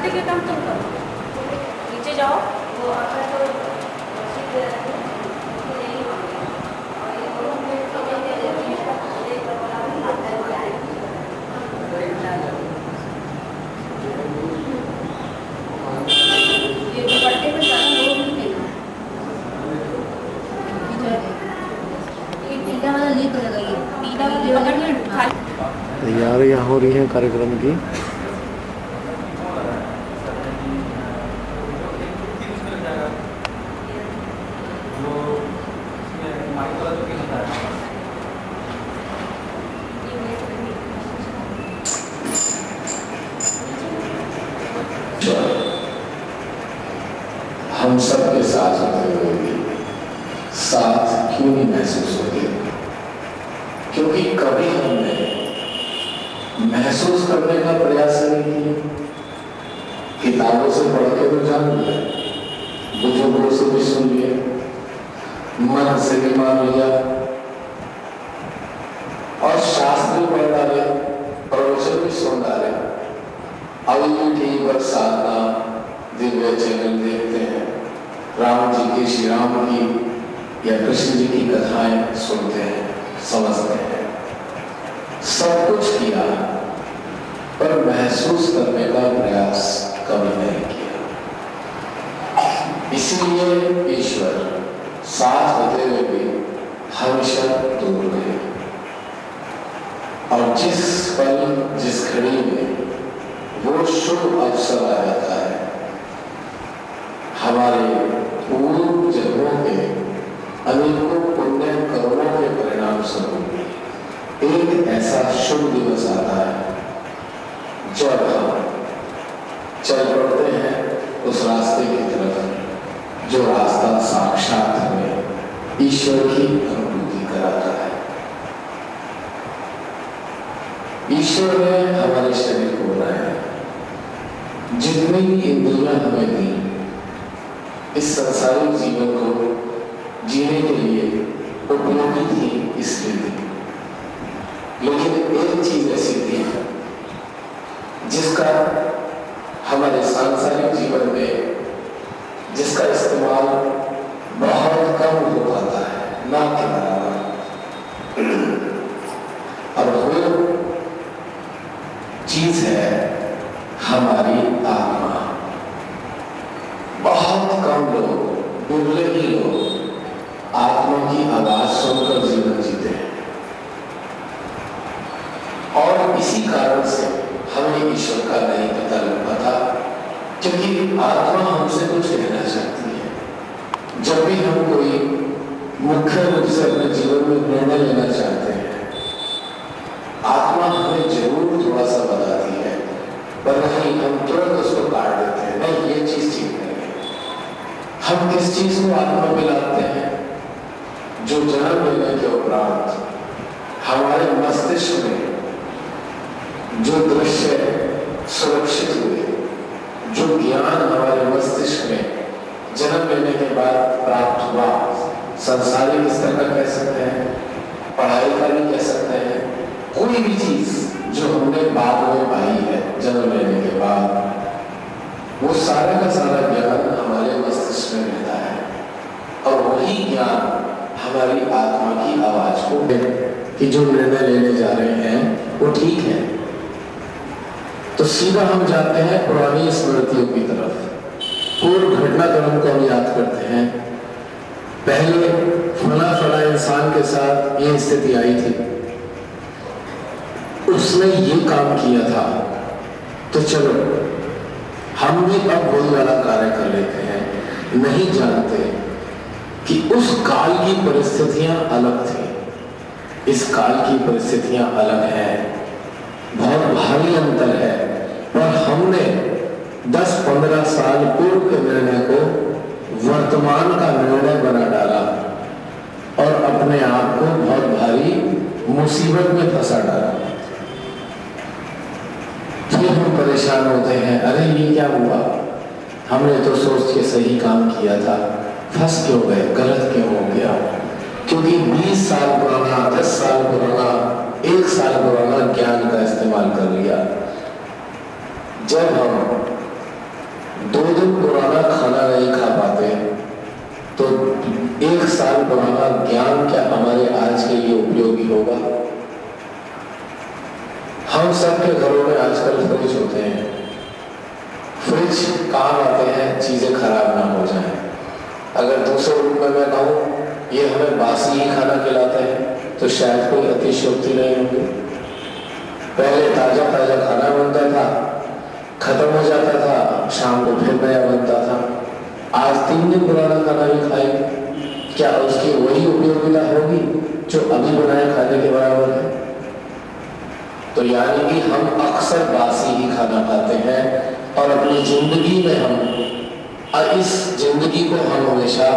बाकी के काम तुम करो, नीचे जाओ। वो आता तो ये दुपट्टे पे ज़्यादा लोड नहीं देना, ये पीला वाला नहीं पड़ेगा, ये पीला वाला पकड़ के खाली। तैयारियाँ हो रही हैं कार्यक्रम की। हम सबके साथ होते हुए भी साथ क्यों नहीं महसूस होते? क्योंकि कभी हमने महसूस करने का प्रयास नहीं किया। किताबों से पढ़ के तो जान लिया, बुजुर्गों से भी सुन लिया, मन से भी मान लिया और शास्त्र पढ़ डाले, प्रवचन भी सुन डाले। अब यूट्यूब पर साधना दिव्य चैनल देखते हैं, राम जी की, श्री राम की या कृष्ण जी की कथाएं सुनते हैं, समझते हैं। सब कुछ किया पर महसूस करने का प्रयास कभी नहीं किया। इसीलिए ईश्वर साथ होते हुए भी हमेशा दूर गए। और जिस पल, जिस घड़ी में वो शुभ अवसर आ जाता है, हमारे पूर्व जन्मों के अनेकों पुण्य कर्मों के परिणाम स्वरूप एक ऐसा शुभ दिवस आता है जब हम चल पड़ते हैं उस रास्ते की तरफ जो रास्ता साक्षात हमें ईश्वर की अनुभूति कराता है। ईश्वर ने हमारे शरीर को बनाया, जितनी इंद्रियां हमें दी इस संसारिक जीवन को जीने के लिए उपयोगी थी, इसलिए थी। लेकिन एक चीज ऐसी थी जिसका हमारे सांसारिक जीवन में जिसका इस्तेमाल बहुत कम हो पाता है, ना के बराबर। और वो चीज है हमारी आत्मा। बहुत कम लोग, दुर्लभ ही लोग आत्मा की आवाज सुनकर जीवन जीते हैं। और इसी कारण से हमें ईश्वर का नहीं पता लग पाता, क्योंकि आत्मा हमसे कुछ कहना चाहती है। जब भी हम कोई मुख्य रूप से अपने जीवन में निर्णय लेना चाहते हैं, आत्मा हमें जरूर थोड़ा सा बताती है, पर नहीं, हम तुरंत उसको काट देते हैं। नहीं, ये चीज ठीक नहीं है। हम किस चीज को आत्मा में लाते हैं? जो जन्म लेने के उपरांत हमारे मस्तिष्क में जो दृश्य सुरक्षित हुए, जो ज्ञान हमारे मस्तिष्क में जन्म लेने के बाद प्राप्त हुआ, संसारिक स्तर का कह सकते हैं, पढ़ाई का भी कह सकते हैं, कोई भी चीज जो हमने बाद में पाई है जन्म लेने के बाद, वो सारा का सारा ज्ञान हमारे मस्तिष्क में रहता है। और वही ज्ञान हमारी आत्मा की आवाज को कि जो निर्णय लेने जा रहे हैं वो ठीक है। तो सीधा हम जाते हैं पुरानी स्मृतियों की तरफ, पूर्व घटनाक्रम को हम याद करते हैं। पहले फला फला इंसान के साथ ये स्थिति आई थी, उसने ये काम किया था, तो चलो हम भी अब वही वाला कार्य कर लेते हैं। नहीं जानते कि उस काल की परिस्थितियां अलग थी, इस काल की परिस्थितियां अलग हैं, बहुत भारी अंतर है। पर हमने 10-15 साल पूर्व के निर्णय को वर्तमान का निर्णय बना डाला और अपने आप को बहुत भारी मुसीबत में फंसा डाला। फिर हम परेशान होते हैं, अरे ये क्या हुआ, हमने तो सोच के सही काम किया था, फंस क्यों गए, गलत क्यों हो गया? क्योंकि 20 साल पुराना, 10 साल पुराना, 1 साल पुराना ज्ञान का इस्तेमाल कर लिया। जब हम पुराना ज्ञान क्या हमारे आज के लिए उपयोगी होगा? हम सबके घरों में आजकल फ्रिज होते हैं। फ्रिज काम आते हैं चीजें खराब ना हो जाए। अगर दूसरे रूप में मैं कहूँ ये हमें बासी ही खाना खिलाते हैं तो शायद कोई अतिशयोक्ति नहीं होगी। पहले ताजा ताजा खाना बनता था, खत्म हो जाता था, शाम को फिर नया बनता था। आज 3 दिन पुराना खाना भी खाएंगे, क्या उसकी वही उपयोगिता होगी जो अभी बनाए खाने के बराबर है? तो यानी कि हम अक्सर बासी ही खाना खाते हैं और अपनी जिंदगी में इस जिंदगी को हम हमेशा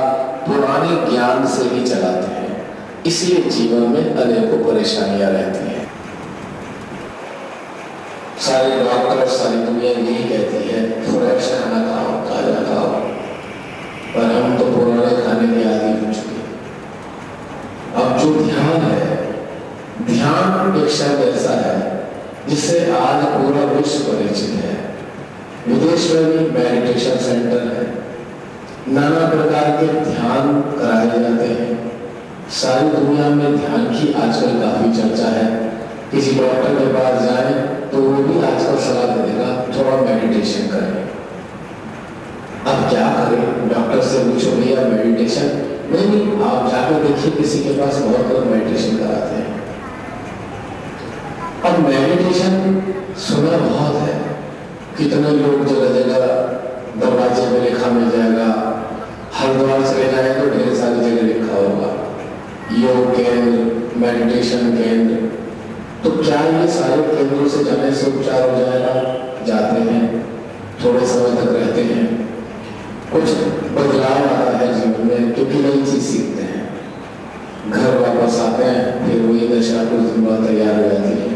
पुराने ज्ञान से ही चलाते हैं, इसलिए जीवन में अनेकों परेशानियां रहती हैं। सारे डॉक्टर सारी दुनिया यही कहती है फ्रेश खाना खाओ, ताजा खाओ, पर हम तो पुराने खाने के आदी हो चुके। अब जो ध्यान है, ध्यान एक शब्द ऐसा है जिससे आज पूरा विश्व परिचित है। विदेश में भी मेडिटेशन सेंटर है, नाना प्रकार के ध्यान कराए जाते हैं। सारी दुनिया में ध्यान की आजकल काफी चर्चा है। किसी डॉक्टर के पास जाए तो वो भी आजकल सलाह दे देगा थोड़ा मेडिटेशन करें। अब क्या करें? डॉक्टर से पूछो भैया मेडिटेशन? नहीं, आप जाकर देखिए किसी के पास बहुत लोग मेडिटेशन कराते हैं। अब मेडिटेशन सुना बहुत है, कितने लोग जगह जगह दरवाजे में लिखा मिल जाएगा, हरिद्वार चले जाए तो ढेर सारी जगह लिखा होगा योग केंद्र, मेडिटेशन केंद्र। तो क्या ये सारे केंद्रों से जाने से उपचार हो जाएगा? जाते हैं, थोड़े समय तक रहते हैं, कुछ बदलाव आता है जीवन में क्योंकि नई चीज सीखते हैं, घर वापस आते हैं, फिर वही दशा कुछ दिन बाद तैयार हो जाती है।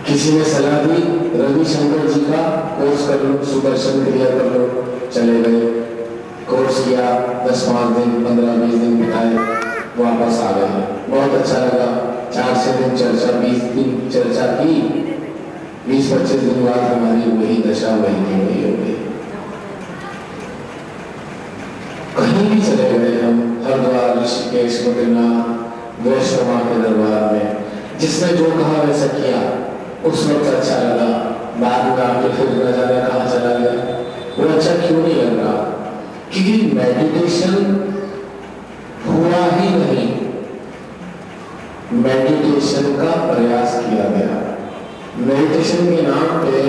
किसी ने सलाह दी रविशंकर जी का कोर्स कर लो, सुदर्शन क्रिया कर लो, चले गए, कोर्स किया, 10-5 दिन 15-20 दिन बिताए, वापस आ गए, बहुत अच्छा लगा। 4-6 दिन चर्चा, 20 दिन चर्चा की, 20-25 दिन बाद हमारी वही दशा वही की वही हो गई। कहीं भी चले गए हम, हरिद्वार, ऋषिकेश, बद्रीनाथ, वैष्णो के दरबार में, जिसने जो कहा वैसा किया, उस वक्त अच्छा लगा, बाद में आके फिर न जाने कहाँ चला गया। वो अच्छा क्यों नहीं लग रहा? क्योंकि मेडिटेशन हुआ ही नहीं, मेडिटेशन का प्रयास किया गया। मेडिटेशन के नाम पे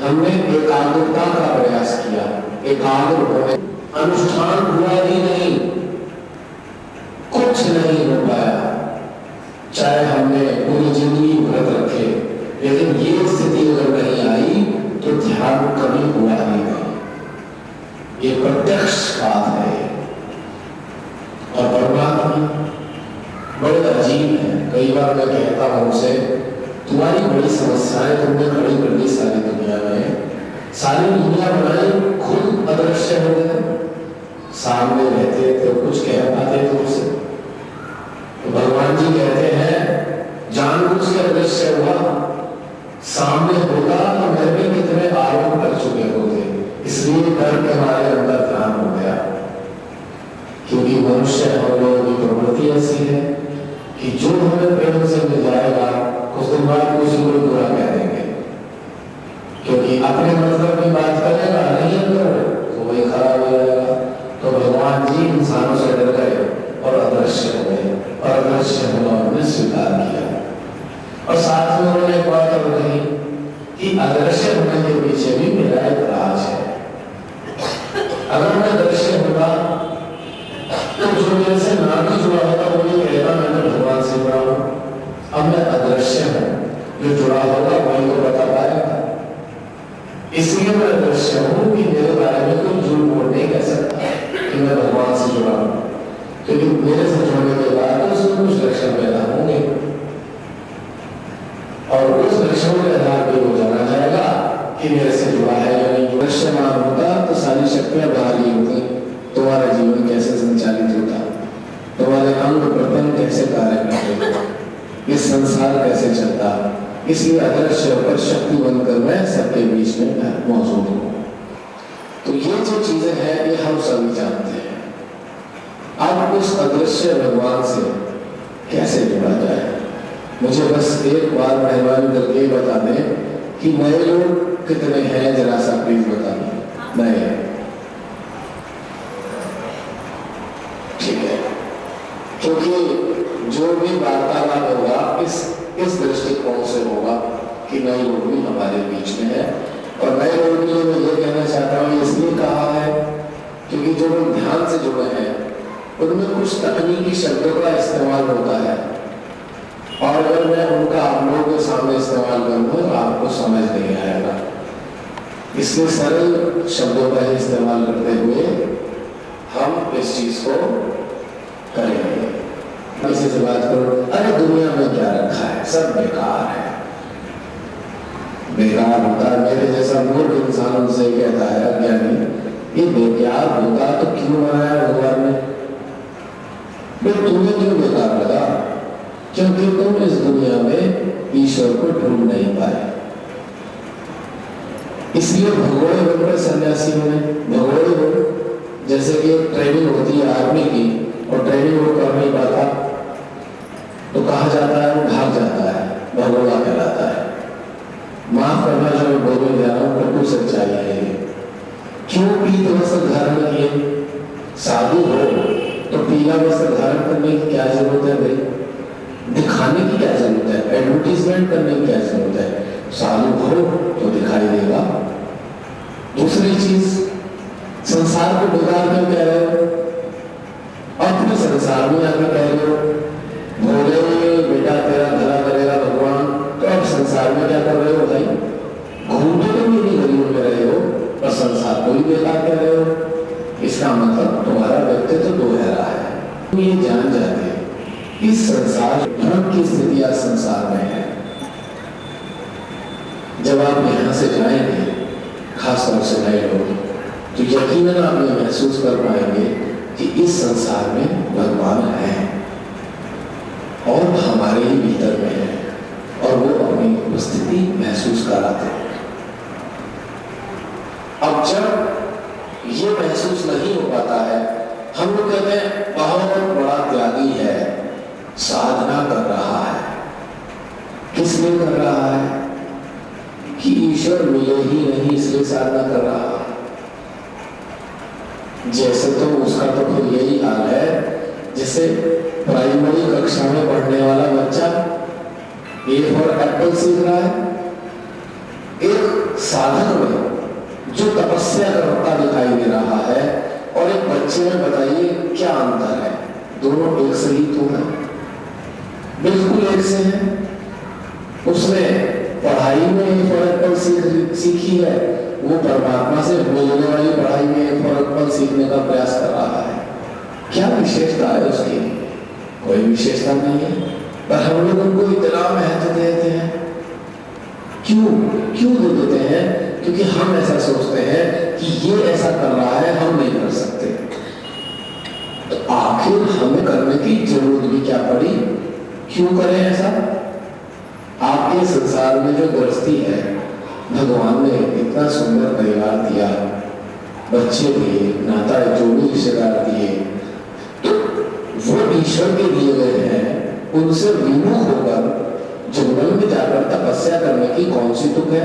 हमने एकाग्रता का प्रयास किया, एकाग्र होने, अनुष्ठान हुआ ही नहीं, कुछ नहीं हो पाया। चाहे हमने पूरी जिंदगी व्रत रखे, लेकिन ये स्थिति अगर नहीं आई तो ध्यान कभी हुआ ही नहीं। ये प्रत्यक्ष बात है। और परमात्मा बड़े अजीब है। कई बार मैं कहता हूं उसे, तुम्हारी बड़ी समस्याएं तुमने खड़ी कर दी सारी दुनिया में, सारी दुनिया बनाई, खुद अदृश्य हो गए, सामने रहते तो कुछ कह पाते तुमसे। तो भगवान जी कहते हैं जानबूझ के अदृश्य हुआ, सामने होगा तो मैं भी कितने आरोप कर चुके होते, इसलिए डर के हमारे अंदर ध्यान हो गया। क्योंकि मनुष्य हम लोगों की प्रवृत्ति ऐसी है कि जो हमें प्रेम से मिल जाएगा कुछ दिन बाद उसी को बुरा कह देंगे, क्योंकि अपने मतलब की बात करेगा नहीं अंदर तो वही खराब हो जाएगा। तो भगवान जी इंसानों से डर गए और अदृश्य हो गए, और अदृश्य होना उन्होंने स्वीकार किया। और साथ में उन्होंने एक बात और कही कि अदृश्य होने के पीछे भी मेरा एक राज है। अगर मैं दृश्य होगा तो जो मेरे से ना भी जुड़ा होगा वो ये कहेगा मैंने भगवान से जुड़ा हूं। अब मैं अदृश्य हूं, जो जुड़ा होगा वही तो बता पाएगा। इसलिए मैं अदृश्य हूं कि मेरे बारे में कोई झूठ बोल नहीं कह सकता कि मैं भगवान से जुड़ा हूं, क्योंकि मेरे से जुड़ने के बाद उसमें कुछ लक्षण पैदा होंगे और उस लक्षणों के आधार पर वो जाना जाएगा कि मेरे से जुड़ा है या नहीं। दृश्यमान होता तो सारी शक्तियां बाहर ही होती, तुम्हारा जीवन कैसे संचालित होता, तुम्हारे अंग प्रत्यंग कैसे कार्य करते, ये संसार कैसे चलता। इसलिए अदृश्य होकर शक्ति बनकर मैं सबके बीच में मौजूद हूँ। तो ये जो चीजें हैं ये हम सभी जानते हैं। अब उस अदृश्य भगवान से कैसे जुड़ा जाए। मुझे बस एक बार मेहरबानी करके बता दें कि नए लोग कितने हैं, जरा सा प्लीज बता दें। नए, ठीक है, क्योंकि जो भी वार्तालाप होगा इस दृष्टिकोण से होगा कि नए लोग भी हमारे बीच में है। और नए लोगों के लिए मैं ये कहना चाहता हूँ, इसलिए कहा है क्योंकि जो लोग ध्यान से जुड़े हैं उनमें कुछ तकनीकी शब्दों का इस्तेमाल होता है, और अगर मैं उनका आप लोगों के सामने इस्तेमाल करूंगा तो आपको समझ नहीं आएगा। इसलिए सरल शब्दों का ही इस्तेमाल करते हुए हम इस चीज को करेंगे। किसी से बात करो, अरे दुनिया में क्या रखा है, सब बेकार है, बेकार होता है। मेरे जैसा मूर्ख इंसान उनसे कहता है अज्ञानी, ये बेकार होता तो क्यों बनाया भगवान ने? तुम्हें क्यों बेकार लगा? क्योंकि तुम इस दुनिया में ईश्वर को ढूंढ नहीं पाए। इसलिए भगोड़े बन रहे सन्यासियों ने, भगोड़े बन, जैसे कि ट्रेनिंग होती है आर्मी की और ट्रेनिंग वो कर नहीं पाता तो कहा जाता है वो भाग जाता है, भगोड़ा कहलाता है। माफ करना जो मैं बोलने जा रहा हूँ बिल्कुल सच्चाई है। क्यों पीत वस्त्र धारण किए? साधु हो तो पीला वस्त्र धारण करने की क्या जरूरत है भाई? दिखाने की क्या जरूरत है? एडवर्टीजमेंट करने की क्या जरूरत है? साधु हो तो दिखाई देगा। दूसरी चीज, संसार को बिगाड़ क्यों कह रहे हो? अपने संसार में आके कह रहे हो भोले बेटा तेरा भला करेगा भगवान, तो अब संसार में क्या कर रहे हो भाई? घूमते तो मेरी गलियों में रहे हो और संसार को ही बेकार कह रहे हो। इसका मतलब तुम्हारा व्यक्तित्व तो दोहरा है। तुम ये जान जाते इस संसार भ्रम की स्थितियां संसार में है। जब आप यहां से जाएंगे, खासतौर से नए लोग, तो यकीनन आप ये महसूस कर पाएंगे कि इस संसार में भगवान है और हमारे ही भीतर में है, और वो अपनी उपस्थिति महसूस कराते हैं। अब जब ये महसूस नहीं हो पाता है, हम लोग कहते हैं बहुत बड़ा त्यागी है, साधना कर रहा है। किस लिए कर रहा है? कि ईश्वर मिले ही नहीं इसलिए साधना कर रहा है। जैसे तो उसका तो फिर यही हाल है जैसे प्राइमरी कक्षा में पढ़ने वाला बच्चा ए फॉर एप्पल सीख रहा है। एक साधक में जो तपस्या करता दिखाई दे रहा है और एक बच्चे में बताइए क्या अंतर है? दोनों एक से ही तो है, बिल्कुल एक से है। उसने पढ़ाई में ए फॉर एप्पल सीखी है, वो परमात्मा से मिलने वाली पढ़ाई में ए फॉर एप्पल सीखने का प्रयास कर रहा है। क्या विशेषता है उसकी? कोई विशेषता नहीं है, पर हम लोग उनको इतना महत्व देते हैं। क्यों दे देते हैं? क्योंकि हम ऐसा सोचते हैं कि ये ऐसा कर रहा है, हम नहीं कर सकते। तो आखिर हमें करने की जरूरत भी क्या पड़ी? क्यों करें ऐसा? आपके संसार में जो गृहस्थी है, भगवान ने इतना सुंदर परिवार दिया, बच्चे दिए, नाता जोड़ी रिश्तेदार दिए, तो वो ईश्वर के दिए गए हैं। उनसे विमुख होकर जंगल में जाकर तपस्या करने की कौन सी तुक है?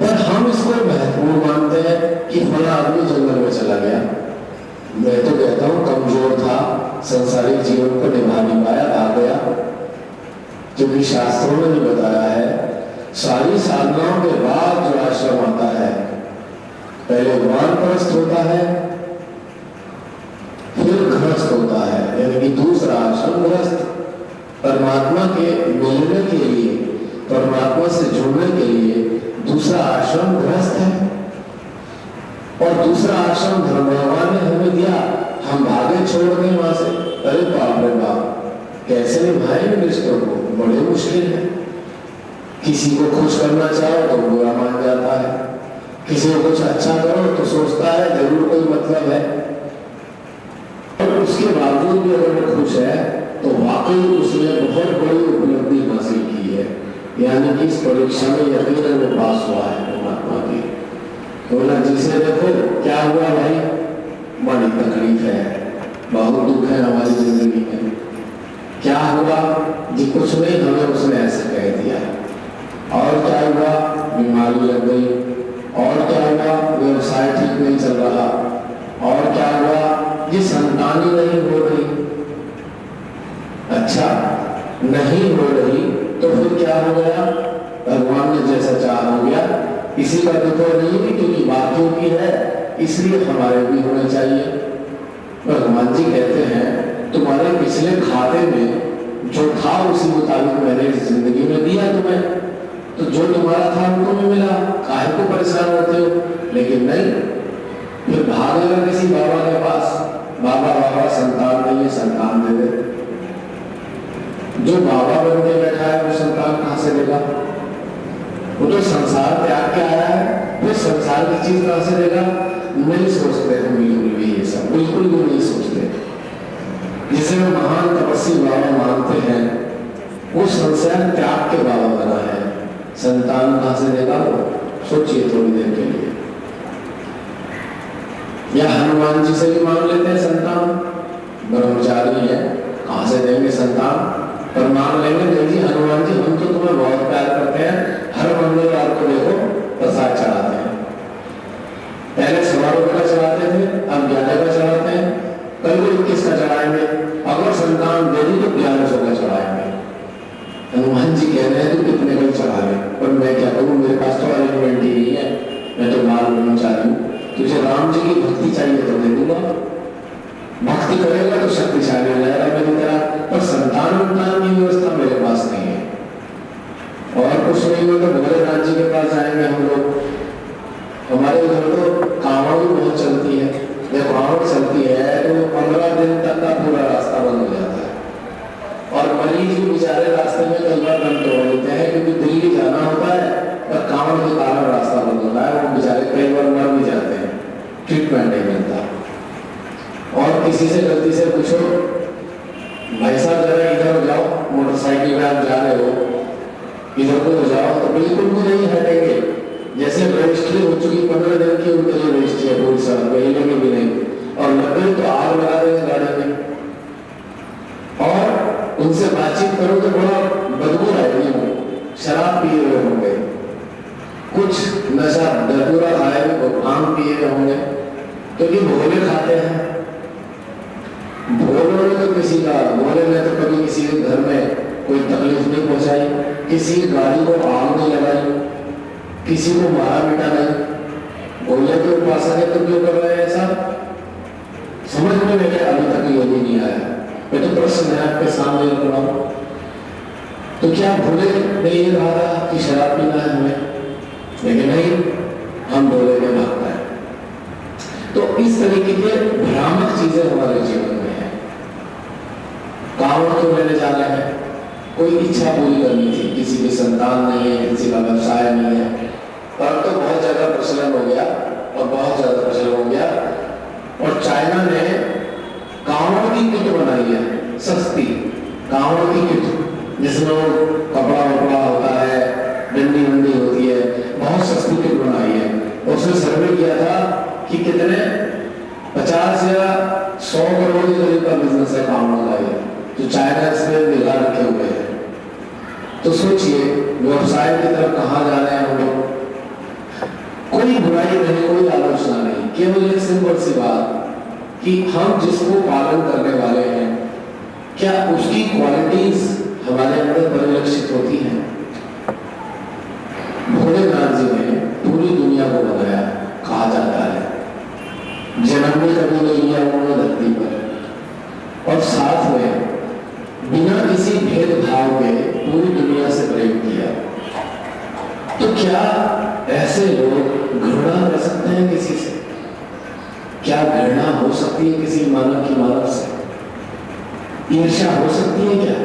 पर हम इसको महत्वपूर्ण मानते हैं कि फला आदमी जंगल में चला गया। मैं तो कहता हूँ कमजोर था, संसारिक जीवन को निभा नहीं पाया, भाग गया। क्योंकि शास्त्रों ने भी बताया है सारी साधनाओं के बाद जो आश्रम आता है, पहले वानप्रस्थ होता है, फिर गृहस्थ होता है, यानी कि दूसरा आश्रम गृहस्थ। परमात्मा के मिलने के लिए, परमात्मा से जुड़ने के लिए दूसरा आश्रम गृहस्थ है। और दूसरा आश्रम धर्म भगवान ने हमें दिया, हम भागे छोड़ गए वहां से। अरे बाप रे बाप, कैसे निभाएंगे रिश्तों को? बड़े मुश्किल है। किसी को खुश करना चाहो तो बुरा मान जाता है, किसी को कुछ अच्छा करो तो सोचता है जरूर कोई मतलब है, और उसके बावजूद भी अगर वो खुश है तो वाकई उसने बहुत बड़ी उपलब्धि हासिल की है। यानी कि इस परीक्षा में यकीनन वो पास हुआ है परमात्मा की। बोला जिसे देखो क्या हुआ भाई, बड़ी तकलीफ है, बहुत दुख है हमारी जिंदगी में। क्या हुआ जी? कुछ नहीं, हमें उसने ऐसे कह दिया। और क्या हुआ? बीमारी लग गई। और क्या हुआ? व्यवसाय ठीक नहीं चल रहा। और क्या हुआ जी? संतान ही नहीं हो रही। अच्छा, नहीं हो रही तो फिर क्या हो गया? भगवान ने जैसा चाहा हो गया। किसी का दुख नहीं है क्योंकि बाकियों की है, इसलिए हमारे भी होने चाहिए। भगवान जी कहते हैं तुम्हारे पिछले खाते में जो था उसी मुताबिक मैंने इस जिंदगी में दिया तुम्हें, तो जो तुम्हारा था वो तुम्हें मिला, काहे को परेशान होते हो? लेकिन नहीं, फिर भागेगा किसी बाबा के पास, बाबा बाबा संतान नहीं है, संतान दे दे। जो बाबा बन के बैठा है वो संतान कहां से देगा? वो तो संसार त्याग के आया है, फिर संसार की चीज कहां से देगा? नहीं सोचते हम बिल्कुल भी, ये सब बिल्कुल भी नहीं सोचते। जिसे हम महान तपस्वी बाबा मानते हैं वो संसार त्याग के बाबा बना है, संतान कहां से देगा? वो सोचिए थोड़ी देर के लिए। या हनुमान जी से भी मांग लेते हैं संतान, ब्रह्मचारी है, कहां से देंगे संतान? पर मान लेंगे नहीं जी हनुमान जी हम तो तुम्हें बहुत प्यार करते हैं, हर मंगलवार को देखो प्रसाद चढ़ाते हैं। पहले 100 रुपये का चढ़ाते थे, अब 11 का चढ़ाते हैं, कल को 21 का चढ़ाएंगे, अगर संतान दे दी तो 1100 का चढ़ाएंगे। हनुमान जी कह रहे हैं तो कितने का चढ़ा ले, पर मैं क्या करूं, मेरे पास तो अरेंजमेंट ही नहीं है, मैं तो बाल ब्रह्मचारी हूं। तुझे राम जी की भक्ति चाहिए तो दे दूंगा, भक्ति करेगा तो शक्तिशाली हो जाएगा मेरी तरह, पर संतान की व्यवस्था मेरे पास नहीं है। और कुछ नहीं हो तो भोलेनाथ जी के पास जाएंगे हम लोग। हमारे उधर तो कांवड़ भी बहुत चलती है, जब कांवड़ चलती है तो 15 दिन तक का पूरा रास्ता बंद हो जाता है, और मरीज भी बेचारे रास्ते में कई बार दम तोड़ लेते हैं क्योंकि दिल्ली जाना होता है और कांवड़ के कारण रास्ता बंद होता है, वो बेचारे कई बार मर भी जाते हैं, ट्रीटमेंट नहीं मिलता। और किसी से गलती से पूछो भाई साहब जरा इधर जाओ, मोटरसाइकिल में आप जा रहे हो, इधर को जाओ, तो बिल्कुल भी नहीं हटेंगे। जैसे रजिस्ट्री हो चुकी 15 दिन की उनके लिए रजिस्ट्री है पूरी सड़क पे, हिलेंगे भी नहीं, और लगे तो आग लगा देंगे गाड़ी में। और उनसे बातचीत करो तो बड़ा बदबू आएगी, शराब पिए हुए होंगे, कुछ नशा धतूरा खाए हुए, भांग पिए हुए होंगे, क्योंकि भोले खाते हैं। भोले ने तो किसी का, भोले ने तो कभी किसी के घर में कोई तकलीफ नहीं पहुंचाई, किसी की गाड़ी को आग नहीं लगाई, किसी को मारा पीटा नहीं। भोले के उपासक है तो क्यों कर रहे हैं ऐसा? समझ में मेरे अभी तक ये भी नहीं आया। मैं तो प्रश्न है आपके सामने रख रहा हूं, तो क्या भोले ने ये कहा कि शराब पीना है हमें? लेकिन नहीं, हम भोले के भागता है। तो इस तरीके के भ्रामक चीजें हमारे जीवन में है। कांवड़ क्यों लेने जा रहे हैं? कोई इच्छा पूरी करनी थी, किसी की संतान नहीं है, किसी का व्यवसाय नहीं है, पर तो बहुत ज्यादा प्रचलन हो गया, और बहुत ज्यादा प्रचलन हो गया। और चाइना ने कांवड़ की किट बनाई है, सस्ती कांवड़ की किट, जिसमें कपड़ा वपड़ा होता है, डंडी वंडी होती है, बहुत सस्ती किट बनाई है। उसने सर्वे किया था कि कितने 50 या 100 करोड़ के करीब का बिजनेस है कांवड़ का, जो चाइना इसमें निगाह रखे हुए हैं। तो सोचिए व्यवसाय की तरफ कहां जा रहे हैं हम लोग। कोई बुराई नहीं, कोई आलोचना नहीं, केवल एक सिंपल सी बात कि हम जिसको पालन करने वाले हैं क्या उसकी क्वालिटीज हमारे अंदर परिलक्षित होती हैं। भोलेनाथ जी ने पूरी दुनिया को बनाया, कहा जाता है जन्म में कभी नहीं लिया उन्होंने धरती पर, और साथ में बिना किसी भेदभाव के पूरी दुनिया से प्रेम किया। तो क्या ऐसे लोग घृणा कर सकते हैं किसी से? क्या घृणा हो सकती है किसी मानव की मानव से? ईर्ष्या हो सकती है क्या?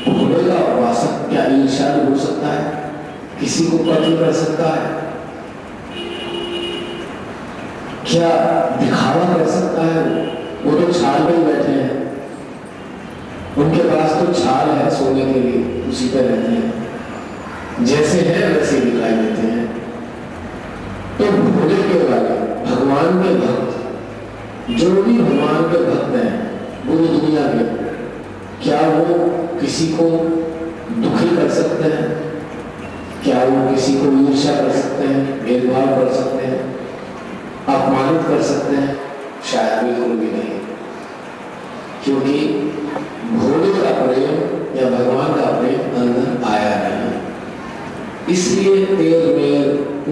भोले का उपासक क्या ईर्ष्या हो सकता है? किसी को कत्ल कर सकता है? क्या दिखावा कर सकता है? वो तो छाल में बैठे हैं, उनके पास तो छाल है सोने के लिए, उसी पे रहते हैं, जैसे हैं वैसे दिखाई देते हैं। तो भोले के वाले भगवान के भक्त जो भी भगवान के भक्त हैं पूरी दुनिया के, क्या वो किसी को दुखी कर सकते हैं? क्या वो किसी को ईर्ष्या कर सकते हैं, भेदभाव कर सकते हैं, अपमानित कर सकते हैं? शायद बिल्कुल भी नहीं, क्योंकि भोले का प्रेम या भगवान का प्रेम अंदर आया नहीं, इसलिए तेल में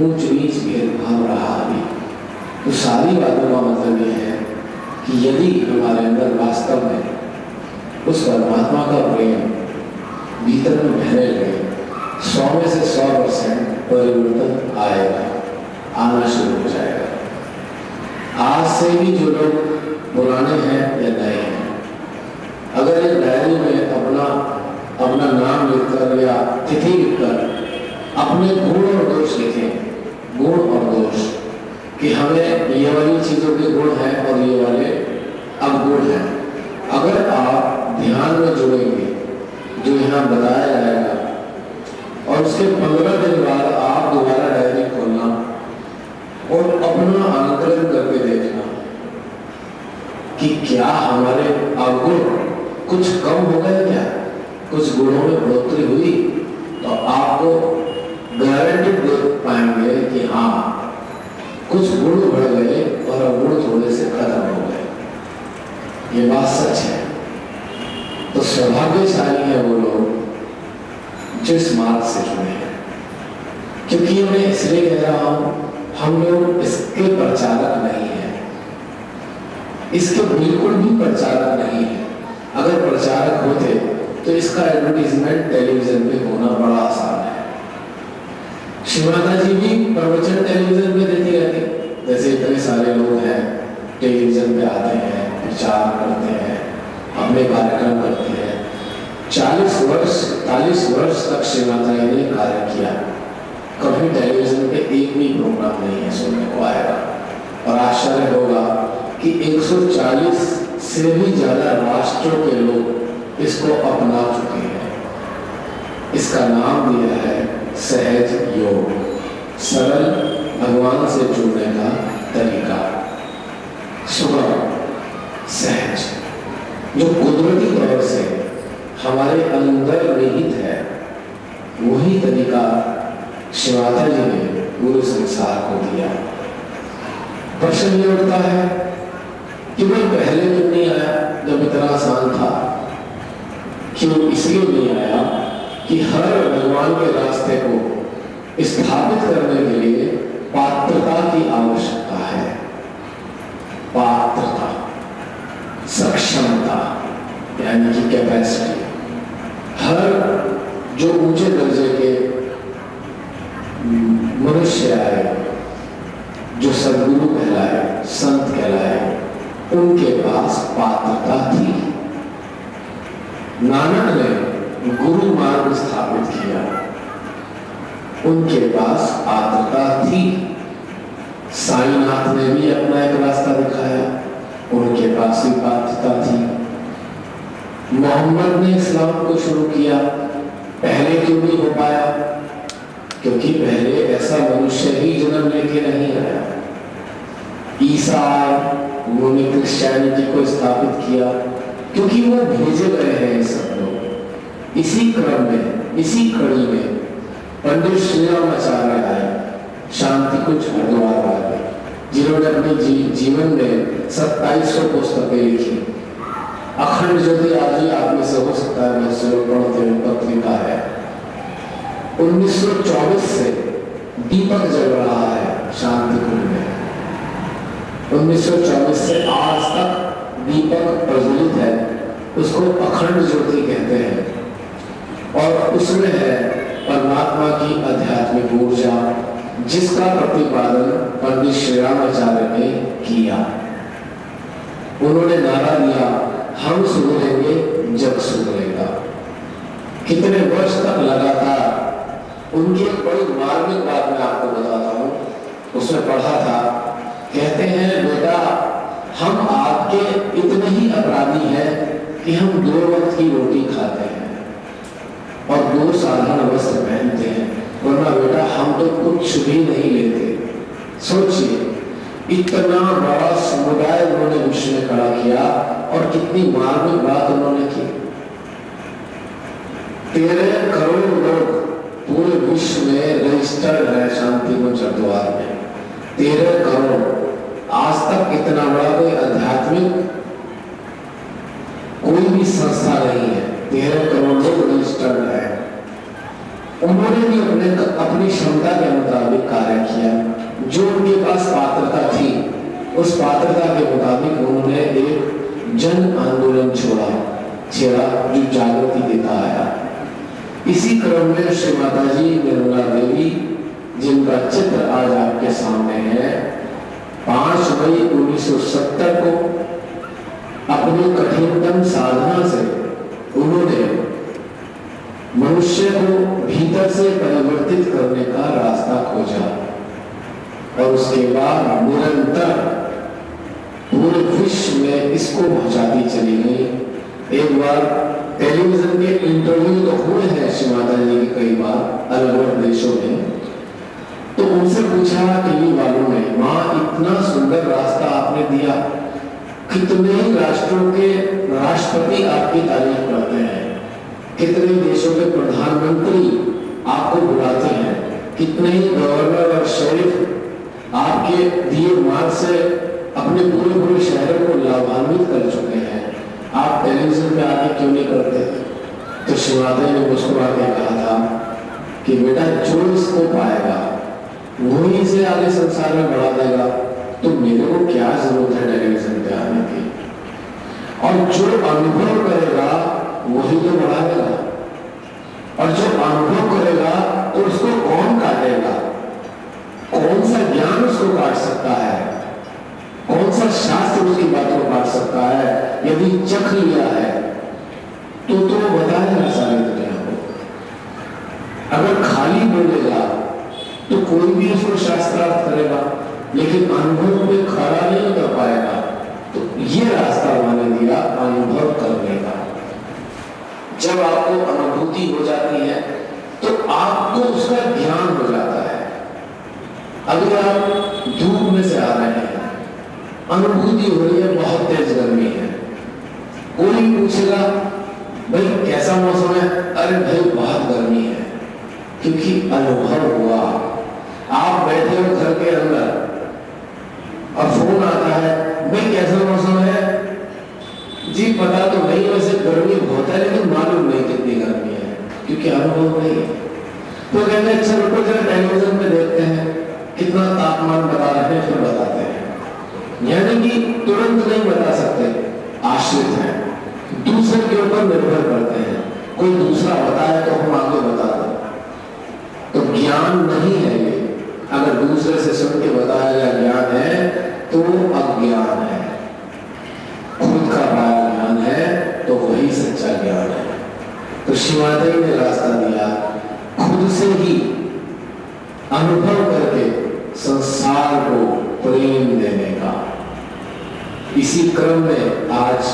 ऊंच नीच भेदभाव रहा नहीं। तो सारी बातों का मतलब यह है कि यदि हमारे अंदर वास्तव में उस परमात्मा का प्रेम भीतर में बहने लगे, 100 में से 100% परिवर्तन आएगा, आना शुरू हो जाएगा। आज से भी जो लोग पुराने हैं या नए हैं, अगर एक डायरी में अपना नाम लिखकर या तिथि लिखकर अपने गुण और दोष लिखें, गुण और दोष, कि हमें ये वाली चीजों के गुण हैं और ये वाले अवगुण हैं। अगर आप ध्यान में जुड़ेंगे जो यहाँ बताया जाएगा, और उसके 15 दिन बाद आप दोबारा डायरी खोलना और अपना आकलन करके देखना कि क्या हमारे अवगुण कुछ कम हो गए, क्या कुछ गुणों में बढ़ोतरी हुई, तो आपको गारंटी देख पाएंगे कि हाँ कुछ गुण बढ़ गए और अवगुण थोड़े से खत्म हो गए। ये बात सच है। तो सौभाग्यशाली है वो लोग जो इस मार्ग से जुड़े हैं, क्योंकि मैं इसलिए कह रहा हूं, हम लोग इसके प्रचारक नहीं है, इसके बिल्कुल भी प्रचारक नहीं है। अगर प्रचारक होते तो इसका एडवर्टीजमेंट टेलीविजन पे होना बड़ा आसान है। शिवमाता जी भी प्रवचन टेलीविजन पे देती रहती, जैसे इतने सारे लोग हैं टेलीविजन पे आते हैं, प्रचार करते हैं, अपने कार्यक्रम करते हैं। 40 वर्ष 41 वर्ष तक शिवमाता जी ने कार्य किया, कभी टेलीविजन पे एक भी प्रोग्राम नहीं है सुनने को आएगा। और आश्चर्य होगा कि 140 से भी ज्यादा राष्ट्रों के लोग इसको अपना चुके हैं। इसका नाम दिया है सहज योग, सरल भगवान से जुड़ने का तरीका, सुगम सहज, जो कुदरती तौर से हमारे अंदर निहित है। वही तरीका शिवमाता जी ने पूरे संसार को दिया। प्रश्न ये उठता है कि मैं पहले क्यों नहीं आया जब इतना आसान था? क्यों? इसलिए नहीं आया कि हर भगवान के रास्ते को स्थापित करने के लिए पात्रता की आवश्यकता है। पात्रता, सक्षमता, यानी कि कैपेसिटी। हर जो ऊंचे दर्जे के मनुष्य आए, जो सद्गुरु कहलाए, संत कहलाए, उनके पास पात्रता थी। नानक ने गुरु मार्ग स्थापित किया, उनके पास पात्रता थी। साईनाथ ने भी अपना एक रास्ता दिखाया, उनके पास भी पात्रता थी। मोहम्मद ने इस्लाम को शुरू किया, पहले क्यों नहीं हो पाया? क्योंकि पहले ऐसा मनुष्य ही जन्म लेके नहीं आया। ईसा उन्होंने क्रिश्चियनिटी को स्थापित किया, क्योंकि वो भेजे गए हैं ये सब लोग। इसी क्रम में, इसी कड़ी में पंडित श्री राम आचार्य आए, शांति कुछ हरिद्वार वाले, जिन्होंने अपने जीवन में 2700 पुस्तकें लिखी। अखंड ज्योति आज ही आप में से हो सकता है बहुत से लोग पढ़ते हुए पत्रिका है। 1924 से दीपक जल रहा है शांति कुंज में। 1924 से आज तक दीपक प्रज्वलित है, उसको अखंड ज्योति कहते हैं। और उसमें है परमात्मा की आध्यात्मिक ऊर्जा, जिसका प्रतिपादन पंडित श्री राम आचार्य ने किया। उन्होंने नारा दिया, हम सुधरेंगे जग सुधरेगा। कितने वर्ष तक लगातार उनकी एक बड़ी मार्मिक बात मैं आपको बताता हूँ, उसमें पढ़ा था, कहते हैं बेटा हम आपके इतने ही अपराधी हैं कि हम 2 वक्त की रोटी खाते हैं और 2 साधारण वस्त्र पहनते हैं, वरना बेटा हम तो कुछ भी नहीं लेते। सोचिए, इतना बड़ा समुदाय उन्होंने विश्व में खड़ा किया और कितनी मार्मिक बात उन्होंने की। 13 करोड़ लोग पूरे विश्व में रजिस्टर्ड है शांतिकुंज हरिद्वार में। 13 करोड़। आज तक इतना बड़ा कोई आध्यात्मिक कोई भी संस्था नहीं है। 13 करोड़ लोग रजिस्टर्ड है। उन्होंने भी अपनी क्षमता के मुताबिक कार्य किया। जो उनके पास पात्रता थी उस पात्रता के मुताबिक उन्होंने एक जन आंदोलन छेड़ा जो जागृति देता आया। इसी क्रम में श्री माता जी निर्मला देवी, जिनका चित्र आज आपके सामने है, 5 मई 1970 को अपनी कठिनतम साधना से उन्होंने मनुष्य को भीतर से परिवर्तित करने का रास्ता खोजा और उसके बाद निरंतर पूरे विश्व में इसको पहुंचाती चली गई। एक बार टेलीविजन के इंटरव्यू तो हुए हैं श्री माता जी के कई बार अलग अलग देशों में, तो उनसे पूछा टीवी वालों ने, माँ इतना सुंदर रास्ता आपने दिया, कितने ही राष्ट्रों के राष्ट्रपति आपकी तारीफ करते हैं, कितने देशों के प्रधानमंत्री आपको बुलाते हैं, कितने ही गवर्नर और शरीफ आपके दिए मार्ग से अपने पूरे शहरों को लाभान्वित कर चुके हैं, आप टेलीविजन पे आगे क्यों नहीं करते? तो श्री माता ने मुस्कुरा के कहा था कि बेटा जो इसको पाएगा वही इसे आगे संसार में बढ़ा देगा, तो मेरे को क्या जरूरत है टेलीविजन पे आने की? और जो अनुभव करेगा वही तो बढ़ाएगा, और जो अनुभव करेगा तो उसको कौन काटेगा? कौन सा ज्ञान उसको काट सकता है? कौन सा शास्त्र उसकी बातों को काट सकता है? यदि चख लिया है तो बताएगा सारी दुनिया को। अगर खाली बोलेगा तो कोई भी उसको शास्त्रार्थ करेगा, लेकिन अनुभव में खड़ा नहीं कर पाएगा। तो ये रास्ता मैंने दिया अनुभव करने का। जब आपको अनुभूति हो जाती है तो आपको उसका ज्ञान हो जाता है। अगर आप धूप में से आ रहे हैं, अनुभूति हो रही है बहुत तेज गर्मी है, कोई पूछेगा भाई कैसा मौसम है? अरे भाई बहुत गर्मी है, क्योंकि अनुभव हुआ। आप बैठे हो घर के अंदर और फोन आता है, भाई कैसा मौसम है? जी पता तो नहीं, वैसे गर्मी बहुत है लेकिन मालूम नहीं कितनी गर्मी है, क्योंकि अनुभव नहीं है। तो कहते हैं अच्छा रुको जरा टेलीविजन में देखते हैं कितना तापमान बता रहे हैं, फिर बताते हैं। यानी कि तुरंत नहीं बता सकते, आश्रित है, दूसरे के ऊपर निर्भर करते हैं। कोई दूसरा बताए तो हम आगे बता दें, तो ज्ञान नहीं है ये। अगर दूसरे से सुन के बताया गया ज्ञान है तो अज्ञान है। खुद का पाया ज्ञान है तो वही सच्चा ज्ञान है। तो श्री माता जी ने रास्ता दिया खुद से ही अनुभव करके संसार को प्रेम देने का। इसी क्रम में आज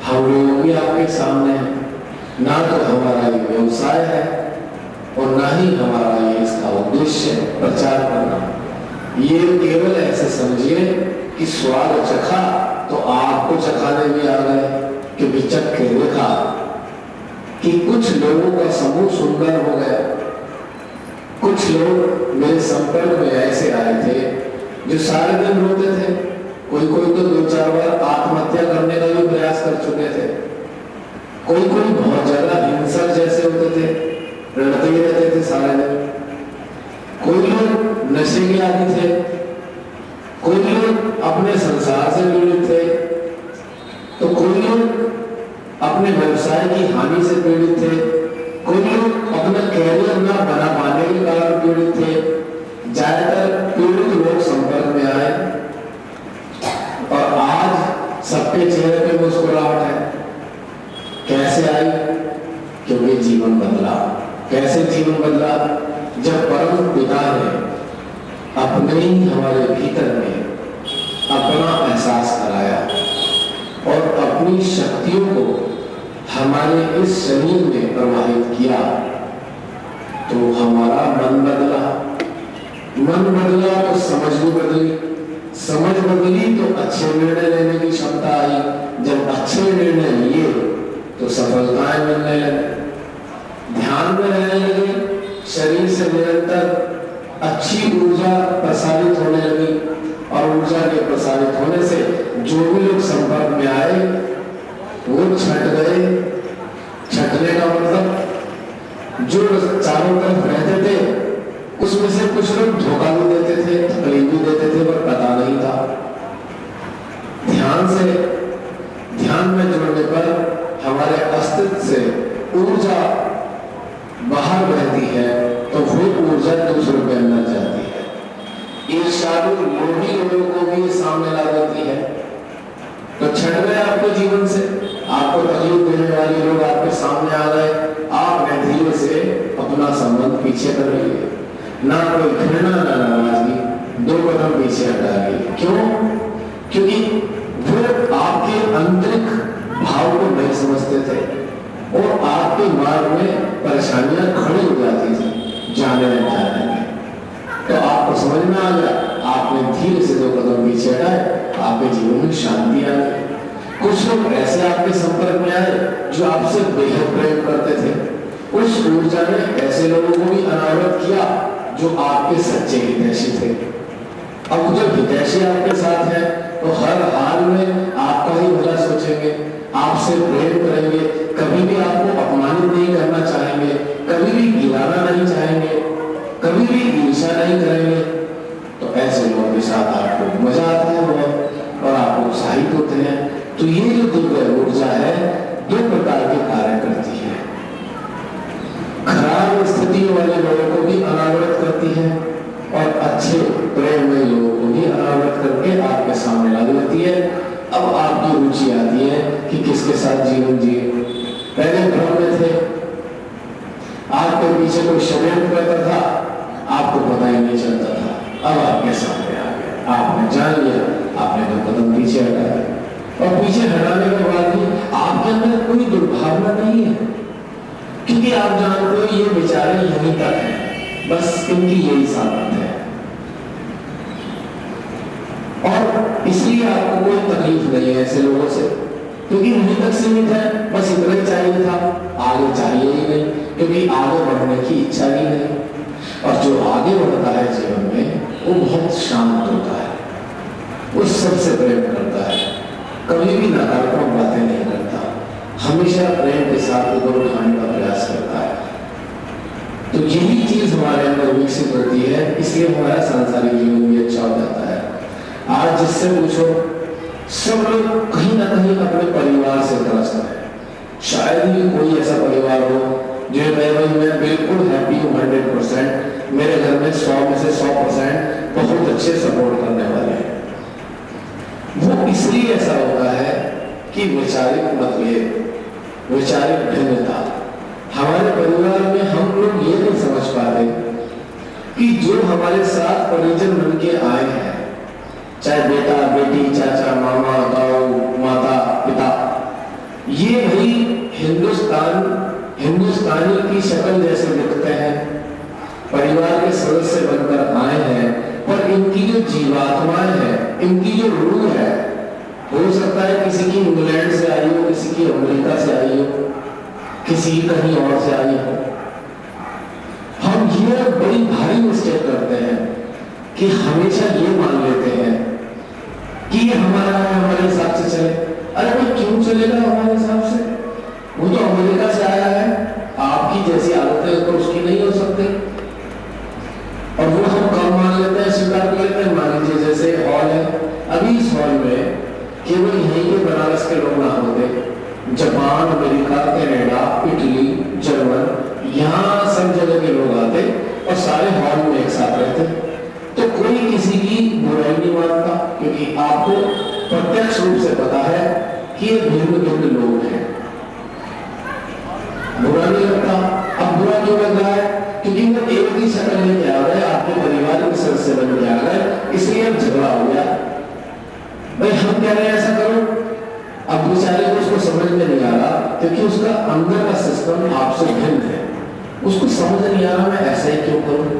हम लोग भी आपके सामने हैं। ना तो हमारा ये व्यवसाय है और ना ही हमारा ये इसका उद्देश्य प्रचार करना। ये केवल ऐसे समझिए कि स्वाद चखा तो आपको चखाने भी आ गए, क्योंकि चख के देखा कि कुछ लोगों का समूह सुंदर हो गया। कुछ लोग मेरे संपर्क में ऐसे आए थे जो सारे दिन रोते थे, कोई तो 2-4 बार आत्महत्या करने का भी प्रयास कर चुके थे, कोई बहुत ज्यादा हिंसक जैसे होते थे, लड़ते ही रहते थे सारे दिन, कोई लोग नशे के आदी थे, कोई लोग अपने संसार से पीड़ित थे, तो कोई लोग अपने व्यवसाय की हानि से पीड़ित थे, कोई लोग अपना कैरियर ना बना पाने के कारण पीड़ित थे। ज्यादातर पीड़ित लोग संपर्क में आए और आज सबके चेहरे पे मुस्कुराहट है। कैसे आई? क्योंकि जीवन बदला। कैसे जीवन बदला? जब परम पिता ने अपने ही हमारे भीतर में अपना एहसास कराया और अपनी शक्तियों को हमारे इस शरीर में प्रवाहित किया, तो हमारा मन बदला। मन बदला तो समझ भी बदली, ऊर्जाएं मिलने लगी, ध्यान में रहने लगे, शरीर से निरंतर अच्छी ऊर्जा प्रसारित होने लगी और ऊर्जा के प्रसारित होने से जो भी लोग संपर्क में आए वो छट गए। छटने का मतलब जो चारों तरफ रहते थे उसमें से कुछ लोग धोखा भी देते थे, तकलीफ भी देते थे, पर पता नहीं था। ध्यान में जुड़ने पर हमारे अस्तित्व से ऊर्जा बाहर बहती है तो वो ऊर्जा दूसरों के अंदर जाती है। ईर्ष्यालु लोभी लोगों को भी सामने ला देती है। तो छट गए आपके जीवन से, आपको तकलीफ देने वाले लोग आपके सामने आ गए, आपने धीरे से अपना संबंध पीछे कर लिए, ना कोई घृणा ना नाराजगी, 2 कदम पीछे हटा लिए। क्यों? क्योंकि वो आपके आंतरिक भाव को नहीं समझते थे और आपके मार्ग में परेशानियां खड़ी हो जाती थी जाने में। तो आपको समझ में आ गया, आपने धीरे से 2 कदम पीछे हटाए, आपके जीवन में शांति आ गई। कुछ लोग ऐसे आपके संपर्क में आए जो आपसे बेहद प्रेम करते थे, उस ऊर्जा ने ऐसे लोगों को भी अनावृत किया जो आपके सच्चे हितैषी थे। अब जब हितैषी आपके साथ है तो हर हाल में आपका ही भला सोचेंगे, आपसे प्रेम करेंगे, कभी भी आपको अपमानित नहीं करना चाहेंगे, कभी भी गिराना नहीं चाहेंगे, कभी भी ईर्ष्या नहीं करेंगे। तो ऐसे लोगों के साथ आपको मजा आता है और आप उत्साहित होते हैं। तो ये जो दिव्य ऊर्जा है 2 प्रकार के कार्य करती है। खराब स्थितियों वाले लोगों को भी अनावृत करती है और अच्छे प्रेम में लोगों को भी अनावृत करके आपके सामने ला देती है। अब आपकी रुचि आती है कि किसके साथ जीवन जिए। पहले भ्रम में थे, आपके पीछे कोई षड्यंत्र करता था, आपको पता ही नहीं चलता था। अब आपके सामने आ गया, आपने जान लिया, आपने 2 कदम पीछे हटाया और पीछे हटाने के बाद भी आपके अंदर कोई दुर्भावना नहीं है, क्योंकि आप जानते हो ये बेचारे यहीं तक है, बस इनकी यही सामर्थ है और इसलिए आपको कोई तकलीफ नहीं है ऐसे लोगों से, क्योंकि वहीं तक सीमित है, बस इतना ही चाहिए था, आगे चाहिए ही नहीं, क्योंकि आगे बढ़ने की इच्छा ही नहीं। और जो आगे बढ़ता है जीवन में वो बहुत शांत होता है, वो सबसे प्रेम करता है, कभी भी नकारात्मक बातें नहीं करता, हमेशा प्रेम के साथ ऊपर उठाने का प्रयास करता है। तो यही चीज हमारे अंदर विकसित होती है, इसलिए हमारा सांसारिक जीवन भी अच्छा हो जाता है। आज जिससे पूछो सब लोग कहीं ना कहीं अपने परिवार से त्रस्त है। शायद ही कोई ऐसा परिवार हो जो मैं बिल्कुल हैप्पी हूँ 100%, मेरे घर में 100 में से 100% बहुत अच्छे सपोर्ट करने वाले हैं। वो इसलिए ऐसा होता है कि वैचारिक मतभेद, वैचारिक भिन्नता हमारे परिवार में हम लोग ये नहीं समझ पाते कि जो हमारे साथ परिजन बन के आए हैं, चाहे बेटा बेटी, चाचा मामा, दाऊ माता पिता, ये भी हिंदुस्तानी की शक्ल जैसे दिखते हैं, परिवार के सदस्य बनकर आए हैं, पर इनकी जो जीवात्माएं हैं, इनकी जो रूह है, हो सकता है किसी की इंग्लैंड से आई हो, किसी की अमेरिका से आई हो, किसी कहीं और से आई हो। हम ये बड़ी भारी मिस्टेक करते हैं कि हमेशा ये मान लेते हैं कि ये हमारा है, हमारे हिसाब से चले। अरे वो क्यों चलेगा हमारे हिसाब से? वो तो अमेरिका से आया है, आपकी जैसी आदतें तो उसकी नहीं हो सकती, और वो हम कम मान लेते हैं, स्वीकार कर लेते हैं। मान लीजिए जैसे हॉल है, अभी इस हॉल में केवल यहीं के बनारस के लोग ना होते, Japan, America, Canada, Italy, German, यहाँ सब जगह के लोग आते और सारे हॉल में एक साथ रहते, तो कोई किसी की बुराई नहीं मानता, क्योंकि आपको प्रत्यक्ष रूप से पता है कि ये भिन्न भिन्न लोग हैं, बुरा नहीं लगता। अब बुरा क्यों लग रहा है? क्योंकि वो एक ही शक्ल लेके आ गए, आपके परिवार के सदस्य बन के आ गए, इसलिए अब झगड़ा हो गया। भाई हम कह रहे हैं ऐसा करो, अब बेचारे को उसको समझ में नहीं आ रहा, क्योंकि उसका अंदर का सिस्टम आपसे भिन्न है, उसको समझ नहीं आ रहा मैं ऐसा ही क्यों करूं।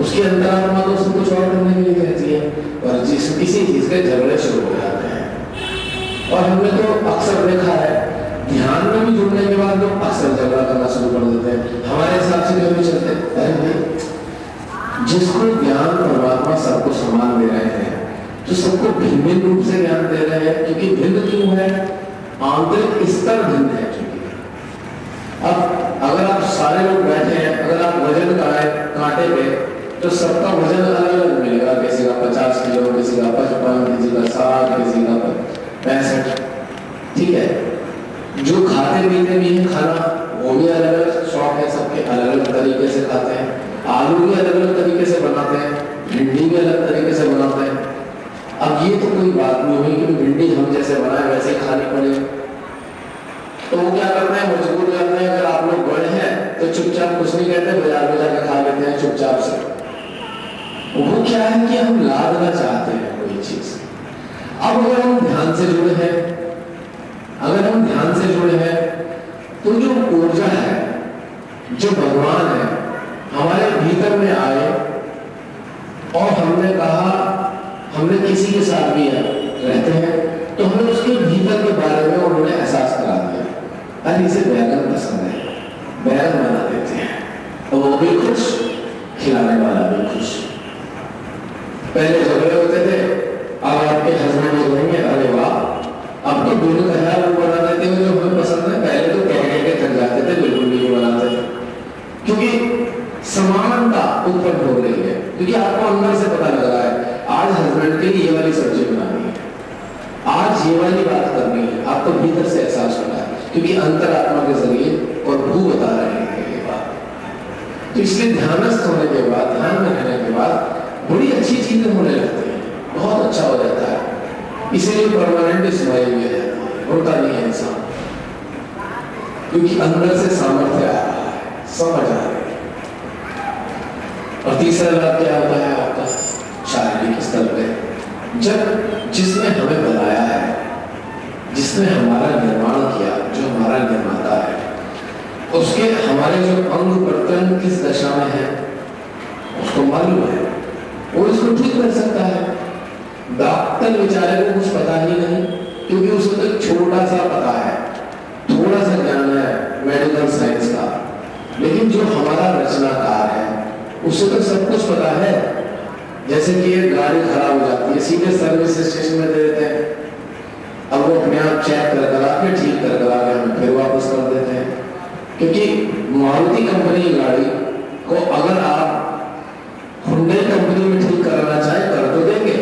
उसके अंतरात्मा तो उसको कुछ और करने के लिए कहती है, और किसी चीज के झगड़े शुरू हो जाते हैं। और हमने तो अक्सर देखा है ध्यान में भी जुड़ने के बाद लोग अक्सर झगड़ा करना शुरू कर देते हैं, हमारे हिसाब से क्यों नहीं चलते। अरे भाई, जिसको ज्ञान परमात्मा सबको समान दे रहे हैं, जो सबको भिन्न भिन्न रूप से ज्ञान दे रहे हैं, क्योंकि भिन्न क्यों है, आंतरिक स्तर भिन्न है। क्योंकि अब अगर आप सारे लोग बैठे हैं, अगर आप वजन कांटे पे, तो सबका वजन अलग अलग मिलेगा, किसी का 50 किलो, किसी का 55, किसी का 60, किसी का 65, ठीक है। जो खाते पीते भी हैं खाना, वो भी अलग अलग शौक है सबके, अलग अलग तरीके से खाते हैं। आलू भी अलग अलग तरीके से बनाते हैं, भिंडी भी अलग तरीके से बनाते हैं। अब ये तो कोई बात नहीं हुई कि भिंडी हम जैसे बनाए वैसे ही खानी पड़े, तो वो क्या करते हैं, मजबूर करते हैं। अगर आप लोग बड़े हैं तो चुपचाप कुछ नहीं कहते, बाजार में जाकर खा लेते हैं चुपचाप से। वो क्या है कि हम लादना चाहते हैं कोई चीज। अब अगर हम ध्यान से जुड़े हैं, अगर हम ध्यान से जुड़े हैं, तो जो ऊर्जा है, जो भगवान है, हमारे भीतर में आए, और हमने कहा, हमने किसी के साथ भी रहते हैं, तो हमें उसके भीतर के बारे में उन्होंने एहसास करा दिया। अरे इसे बैगन पसंद है, बैगन बना देते हैं, तो वो भी खुश, खिलाने वाला भी खुश। पहले झगड़े होते थे, अब आपके हस्बैंड जो कहेंगे, अरे वाह, अब तो दोनों का है वो बना देते हैं जो हमें पसंद है। पहले तो कह के थक जाते थे, बिल्कुल नहीं बनाते थे, क्योंकि समानता उत्पन्न हो रही है, क्योंकि आपको अंदर से पता लग रहा है आज हस्बैंड के लिए ये वाली सब्जी बनानी है, आज ये वाली बात करनी है, आपको भीतर से एहसास हो रहा है, क्योंकि अंतरात्मा के जरिए और भू बता रहे हैं ये बात। तो इसलिए ध्यानस्थ होने के बाद, ध्यान में रहने के बाद बड़ी अच्छी चीजें होने लगती हैं, बहुत अच्छा हो जाता है। इसीलिए परमानेंट स्माइल भी है, होता नहीं है इंसान, क्योंकि अंदर से सामर्थ्य आ रहा है, समझ आ रही है। और तीसरा लाभ क्या होता है आपका शारीरिक स्तर पे, जब जिसने हमें बनाया है, जिसने हमारा निर्माण किया, जो हमारा निर्माता है, उसके हमारे जो अंग प्रत्यंग किस दशा में है उसको मालूम है, वो इसको ठीक कर सकता है। डॉक्टर बेचारे को कुछ पता ही नहीं, क्योंकि उसको तो छोटा सा पता है, थोड़ा सा ज्ञान है मेडिकल साइंस का, लेकिन जो हमारा रचनाकार है उसे तो सब कुछ पता है। जैसे कि एक गाड़ी खराब हो जाती है, सीधे सर्विस स्टेशन में दे देते हैं, अब वो अपने आप चेक कर करा के ठीक कर करा के हमें फिर वापस कर देते हैं। क्योंकि मारुति कंपनी गाड़ी को अगर आप हुंडई कंपनी में ठीक कराना चाहे कर तो देंगे,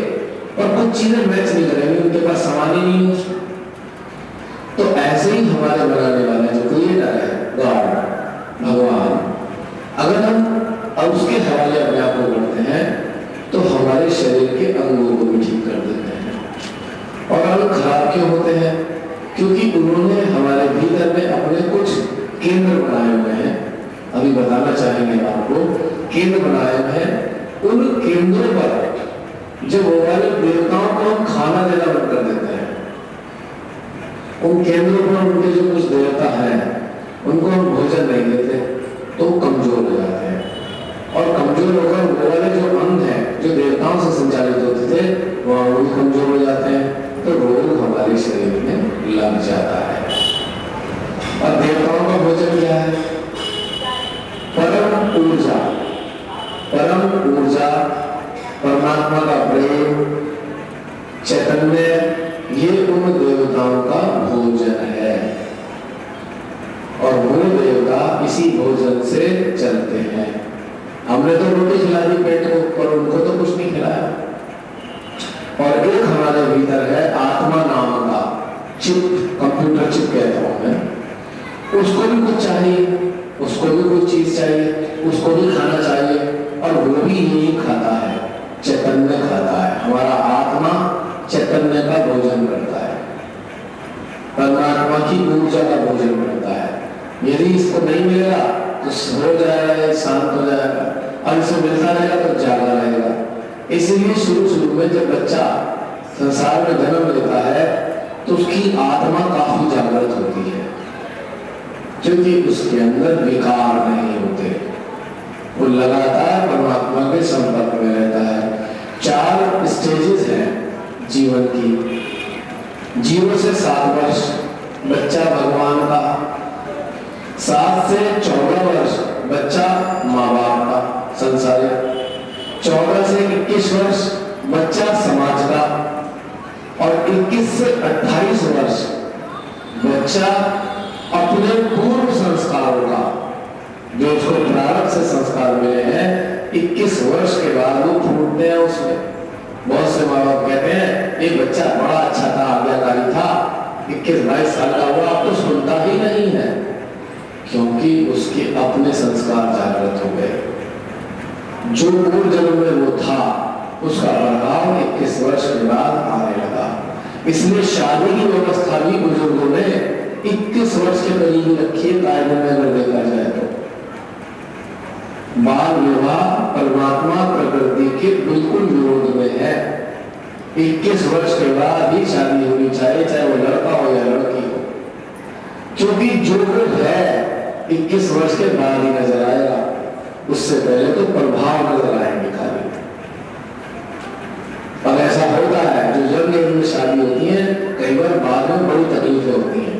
और कुछ चीजें मैच नहीं करेंगे, उनके पास सामान ही नहीं है। तो ऐसे ही हमारे बनाने वाले जो क्रिएटर है, गॉड, भगवान, अगर हम अब उसके हवाले अपने आप को करते हैं, तो हमारे शरीर के अंगों को भी ठीक कर देते हैं। और अंग खराब क्यों होते हैं? क्योंकि उन्होंने हमारे भीतर में अपने कुछ केंद्र बनाए हुए हैं, अभी बताना चाहेंगे आपको, केंद्र बनाए हुए हैं। उन केंद्रों पर जो वो वाले देवताओं को हम खाना देना बंद कर देते हैं, उन केंद्रों पर उनके जो कुछ देवता हैं उनको हम भोजन नहीं देते, तो वो कमजोर हो जाते हैं। और कमजोर होकर वो वाले जो अंग हैं जो देवताओं से संचालित होते थे, वो भी कमजोर हो जाते हैं, तो रोग हमारे शरीर में लग जाता है। और देवताओं का भोजन क्या है? परम ऊर्जा, परम ऊर्जा, परमात्मा का प्रेम, चैतन्य, ये उन देवताओं का भोजन है। और वो देवता इसी भोजन से चलते हैं। हमने तो रोटी खिला दी पेट को, पर उनको तो कुछ नहीं खिलाया। और एक हमारे भीतर है आत्मा नाम का चिप, कंप्यूटर चिप कहता हूं मैं, उसको भी कुछ चाहिए, उसको भी कुछ चीज चाहिए, उसको भी खाना चाहिए, और वो भी यही खाता है, चैतन्य खाता है। हमारा आत्मा चैतन्य का भोजन करता है, परमात्मा की ऊर्जा का भोजन करता है। यदि इसको नहीं मिलेगा तो सो जाएगा, शांत हो जाएगा, और इसको मिलता रहेगा तो जागा रहेगा। इसीलिए शुरू में जब बच्चा संसार में जन्म लेता है तो उसकी आत्मा काफी जागृत होती है, क्योंकि उसके अंदर विकार नहीं होते, वो लगातार परमात्मा के संपर्क में रहता है। 4 स्टेजेस हैं जीवन की। 0 से 7 वर्ष बच्चा भगवान का, 7 से 14 वर्ष बच्चा माँ बाप का संसारिक, 14 से 21 वर्ष बच्चा समाज का, और 21 से 28 वर्ष बच्चा अपने पूर्व संस्कारों का, जो उसको प्रारंभ से संस्कार मिले हैं, 21 वर्ष के बाद वो फूटते हैं उसमें। बहुत से माँ बाप कहते हैं ये बच्चा बड़ा अच्छा था, आज्ञाकारी था, 21-22 साल का हुआ, अब तो सुनता ही नहीं है, क्योंकि उसके अपने संस्कार जागृत हो गए। जो पूर्व जन्म में वो था उसका प्रभाव 21 वर्ष के बाद आने लगा। इसलिए शादी की व्यवस्था भी बुजुर्गों ने 21 वर्ष के करीब रखी है, कायदे में अगर देखा जाए तो। बाल विवाह परमात्मा प्रकृति के बिल्कुल विरोध में है। 21 वर्ष के बाद ही शादी होनी चाहिए, चाहे वो लड़का हो या लड़की हो, क्योंकि जो कुछ है 21 वर्ष के बाद ही नजर आएगा, उससे पहले तो प्रभाव नजर आएंगे खाली। और ऐसा होता है जो जब में शादी होती है, कई बार बाद में बड़ी तकलीफें होती हैं।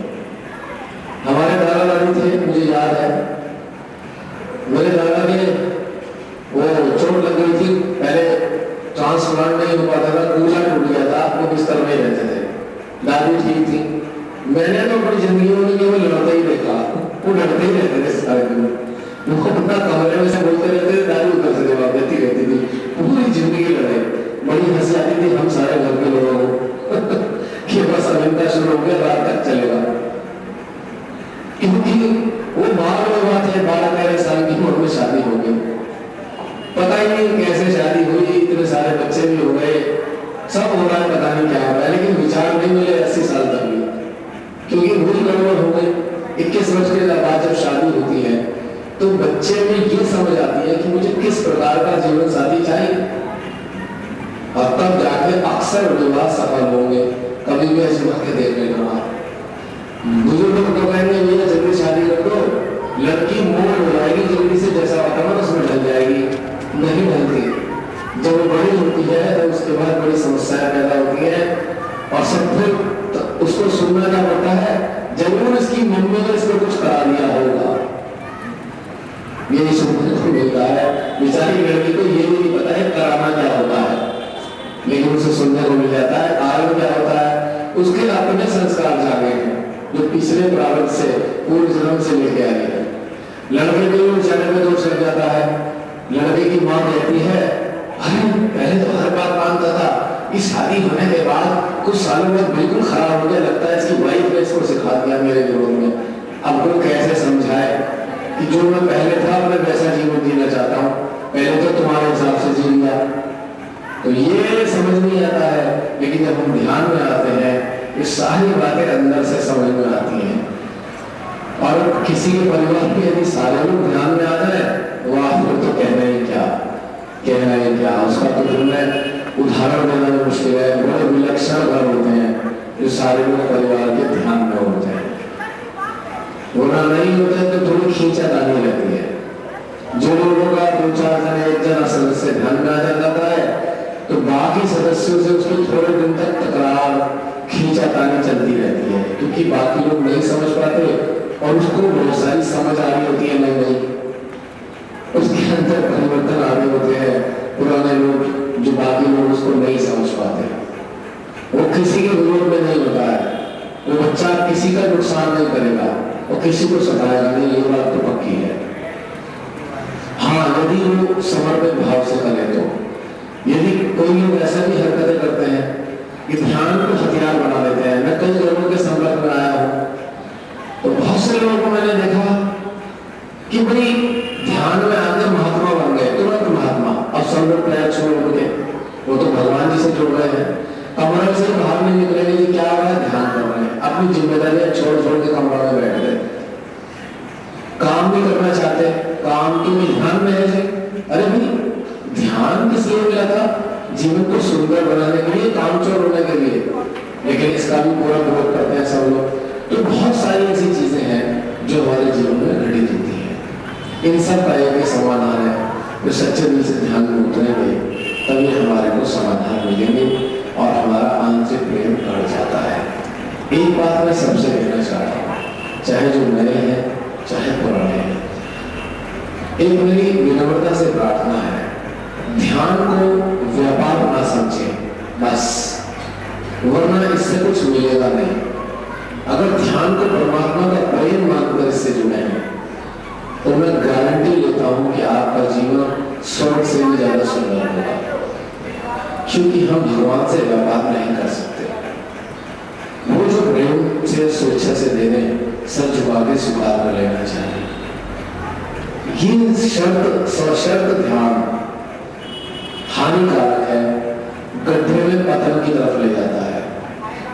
हमारे दादा दादी थे, मुझे याद है, मेरे दादा के वो चोट लग गई थी, पहले ट्रांसप्लांट नहीं हो पाता था, कूला टूट गया था, वो बिस्तर में रहते थे। दादी ठीक थी, मैंने तो अपनी जिंदगी में केवल लड़ते ही देखा, वो लड़ते ही रहते थे सारे दिन, वो अपना कमरे में से बोलते रहते थे, दादी उधर से जवाब देती रहती थी, पूरी जिंदगी लड़े। बड़ी हंसी आती थी हम सारे घर के लोगों को कि बस अभिनता शुरू हो गया, रात तक चलेगा, क्योंकि वो बाल विवाह थे, 12-13 साल की उम्र में शादी हो गई। पता ही नहीं कैसे शादी हुई, इतने सारे बच्चे भी हो गए, सब हो रहा है, पता नहीं क्या हो रहा है, लेकिन विचार नहीं मिले 80 साल तक भी, क्योंकि भूल गड़बड़ हो गई। 21 वर्ष के बाद जब शादी होती है तो बच्चे में ये समझ आती है कि मुझे किस प्रकार का जीवन साथी चाहिए, और तब जाके अक्सर विवाह सफल होंगे। कभी भी ऐसे मौके देख लेना, बुजुर्ग लोग तो कहेंगे भैया जल्दी शादी कर दो, लड़की मोड़ हो जाएगी जल्दी से, जैसा वातावरण उसमें ढल जाएगी, नहीं ढलती। जब वो बड़ी होती है तो उसके बाद बड़ी समस्याएं पैदा होती हैं, और सब फिर उसको सुनना क्या पड़ता है, जरूर इसकी मम्मी ने इसको कुछ करा दिया होगा, यही सुनने को मिलता है। बेचारी लड़की को ये भी नहीं पता है कराना क्या होता है, लेकिन उसे सुनने को मिल जाता है। कारण क्या होता है, उसके अपने संस्कार जागे हैं जो पिछले प्रारंभ से, पूर्व जन्म से लेके आए हैं। लड़के के लिए चढ़ने में दोष लग जाता है। लड़के की माँ कहती है अरे पहले तो हर बात मानता था, इस शादी होने के बाद कुछ सालों में बिल्कुल खराब हो गया, लगता है इसकी वाइफ ने इसको सिखा दिया मेरे विरोध में। अब वो कैसे समझाए कि जो मैं पहले था मैं वैसा जीवन जीना चाहता हूँ, पहले तो तुम्हारे हिसाब से जी लिया। तो ये समझ नहीं आता है, लेकिन जब हम ध्यान में आते हैं ये सारी बातें अंदर से समझ में आती हैं। और किसी के परिवार में यदि सारे लोग ध्यान में आ जाए, वाह फिर तो कहना ही क्या, उसका तो फिर मैं उदाहरण देना भी मुश्किल है। बड़े विलक्षण घर होते हैं जो सारे लोग परिवार के ध्यान में होते हैं, वरना नहीं होते हैं तो थोड़ी खींचातानी रहती है। जो लोगों का 2-4 जन, 1 जना सदस्य ध्यान में आ जाता है तो बाकी सदस्यों से उसको थोड़े दिन तक तकरार, खींचातानी चलती रहती है, क्योंकि बाकी लोग नहीं समझ पाते और उसको बहुत सारी समझ आ रही होती है, नहीं उसके अंदर परिवर्तन आ रहे होते हैं। पुराने लोग जो बाकी लोग उसको नहीं समझ पाते, वो किसी के विरोध में नहीं होता है, वो बच्चा किसी का नुकसान नहीं करेगा, वो किसी को सताएगा नहीं, ये बात तो पक्की है। हाँ, यदि वो समर्पित भाव से करे तो। यदि कोई लोग ऐसा भी हरकतें करते हैं कि ध्यान को हथियार बना लेते हैं, मैं कई लोगों के संपर्क में आया हूं तो बहुत से लोगों को मैंने देखा कि भाई ध्यान में आकर महात्मा बन गए, तुरंत महात्मा। अब सब लोग प्रयास छोड़ के वो तो भगवान जी से जुड़ रहे हैं, कमरे से बाहर नहीं निकलेंगे जी, क्या हो रहा है, ध्यान कर रहे हैं, अपनी जिम्मेदारियां छोड़ के कमरा में बैठ गए, काम भी करना चाहते, काम के भी ध्यान में है। अरे भाई ध्यान किस लिए मिला था, जीवन को सुंदर बनाने के लिए, कामचोर होने के लिए, लेकिन इसका भी पूरा विरोध करते हैं सब लोग। तो बहुत सारी ऐसी चीजें हैं जो हमारे जीवन में घटित होती है। इन सब का एक समाधान है, जो सच्चे दिल से ध्यान में उतरेंगे तभी हमारे को समाधान मिलेंगे और हमारा आंतरिक प्रेम बढ़ जाता है। एक बात मैं सबसे कहना चाहता हूं, चाहे जो नए हैं चाहे पुराने हैं। एक मेरी विनम्रता से प्रार्थना है, ध्यान को व्यापार ना समझें बस, वरना इससे कुछ मिलेगा नहीं। अगर ध्यान को परमात्मा का प्रेम मानकर इससे जुड़े हैं तो मैं गारंटी लेता हूं कि आपका जीवन स्वर्ग से भी ज्यादा सुंदर होगा, क्योंकि हम भगवान से व्यापार नहीं कर सकते। वो जो प्रेम से स्वेच्छा से दे दें, सर झुका के स्वीकार कर लेना चाहिए। ये सशर्त ध्यान हानिकारक है, गड्ढे में पतन की तरफ ले जाता है,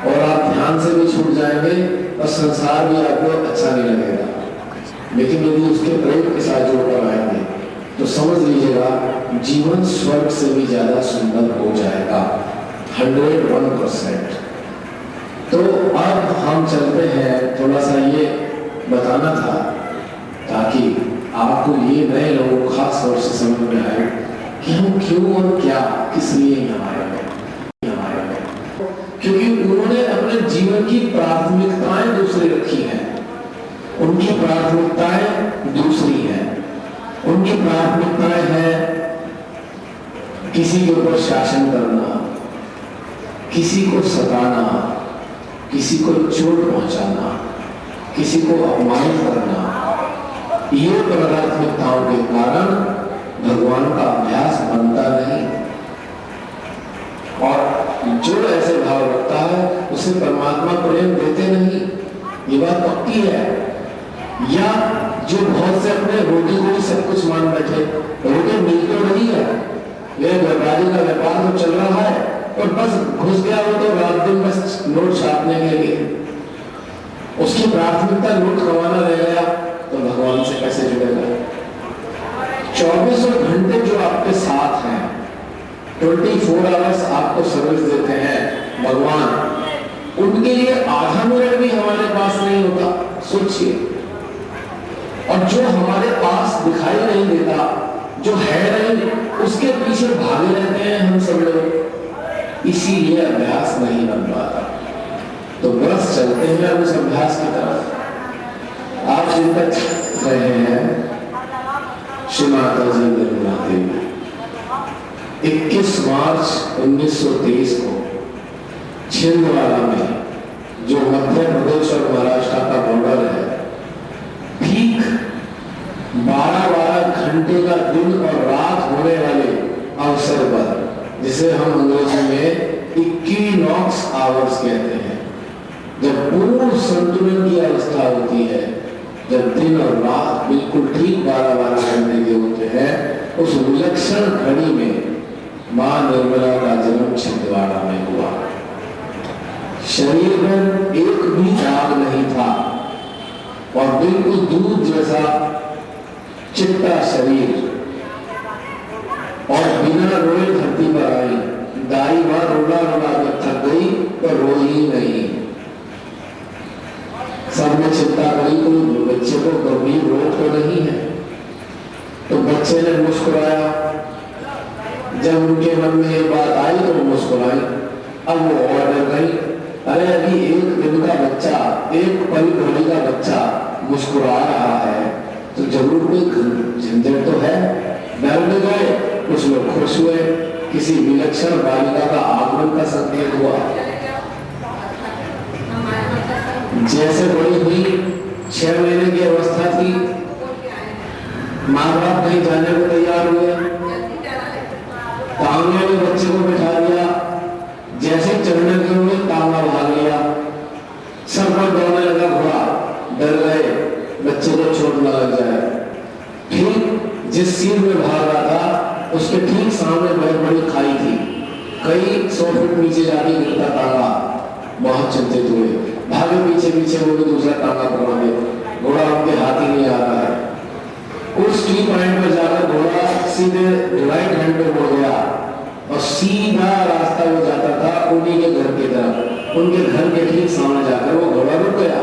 और आप ध्यान से भी छूट जाएंगे और संसार भी आपको अच्छा नहीं लगेगा। लेकिन यदि उसके प्रेम के साथ जोड़कर आएंगे तो समझ लीजिएगा जीवन स्वर्ग से भी ज्यादा सुंदर हो जाएगा, 101%। तो अब हम चलते हैं, थोड़ा सा ये बताना था ताकि आपको ये नए लोगों को खास तौर से समझ में आए कि हम क्यों और क्या किस लिए यहाँ आए हैं। क्योंकि उन्होंने अपने जीवन की प्राथमिकताएं दूसरी रखी हैं। उनकी प्राथमिकताएं दूसरी हैं। उनकी प्राथमिकताएं हैं किसी के ऊपर शासन करना, किसी को सताना, किसी को चोट पहुंचाना, किसी को अपमानित करना। ये प्राथमिकताओं के कारण भगवान का अभ्यास बनता नहीं, और जो ऐसे भाव रखता है उसे परमात्मा प्रेम देते नहीं, ये बात पक्की है। या जो बहुत से अपने रोटी को भी सब कुछ मान बैठे, रोटी मिल तो नहीं है, ये व्यापारी का व्यापार तो चल रहा है और बस घुस गया वो तो रात दिन बस नोट छापने के लिए, उसकी प्राथमिकता नोट कमाना रह गया, तो भगवान से कैसे जुड़ेगा। 24 घंटे जो आपके साथ हैं, 24 आवर्स आपको सर्विस देते हैं भगवान, उनके लिए आधा मिनट भी हमारे पास नहीं होता, सोचिए। और जो हमारे पास दिखाई नहीं देता, जो है नहीं, उसके पीछे भागे रहते हैं हम सब लोग, इसीलिए अभ्यास नहीं बन पाता। तो बस चलते हैं अब उस अभ्यास की तरफ। आप चिंता रहे हैं श्री माता जी निर्मला देवी 21 मार्च 1923 को छिंदवाड़ा में, जो मध्य प्रदेश और महाराष्ट्र का बॉर्डर है, ठीक 12-12 घंटे का दिन और रात होने वाले अवसर पर, जिसे हम अंग्रेजी में इक्विनॉक्स आवर्स कहते हैं, जब पूर्ण संतुलन की अवस्था होती है, जब दिन और रात बिल्कुल ठीक 12-12 घंटे के होते हैं, उस विलक्षण घड़ी में मां निर्मला का जन्म छिंदवाड़ा में हुआ। शरीर में एक भी दाग नहीं था और बिल्कुल दूध जैसा चिट्टा शरीर, और बिना रोए धरती पर आई। दाई मां रोला रोला कर थक गई पर रोई ही नहीं। सबने चिंता करी कोई बच्चे को गंभीर रोग तो नहीं है, तो बच्चे ने मुस्कुराया। जब उनके मन में ये बात आई तो वो मुस्कुराई। अब वो और डर गई, अरे अभी एक दिन का बच्चा, एक पल घड़ी का बच्चा मुस्कुरा रहा है तो जरूर कोई झंझट तो है। डर में गए, कुछ लोग खुश हुए, किसी विलक्षण बालिका का आगमन का संकेत हुआ। जैसे बड़ी हुई, 6 महीने की अवस्था थी, माँ बाप कहीं जाने को तैयार हुए, तांगे में बच्चे को बिठा दिया, जैसे चढ़ने के हुए तांगा भाग लिया, सर पर दौड़ने लगा घोड़ा, डर गए बच्चे को चोट न लग जाए। ठीक जिस सीट में भाग रहा था उसके ठीक सामने बहुत बड़ी खाई थी, कई 100 फीट नीचे जाके गिरता तांगा। बहुत चिंतित हुए, भागे पीछे पीछे, वो भी दूसरा तांगा पकड़ लिया, घोड़ा उनके हाथ ही नहीं आ रहा है। उस टी पॉइंट पर जाकर घोड़ा सीधे राइट हैंड पे मुड़ गया और सीधा रास्ता वो जाता था उन्हीं के घर की तरफ। उनके घर के ठीक सामने जाकर वो घोड़ा रुक गया।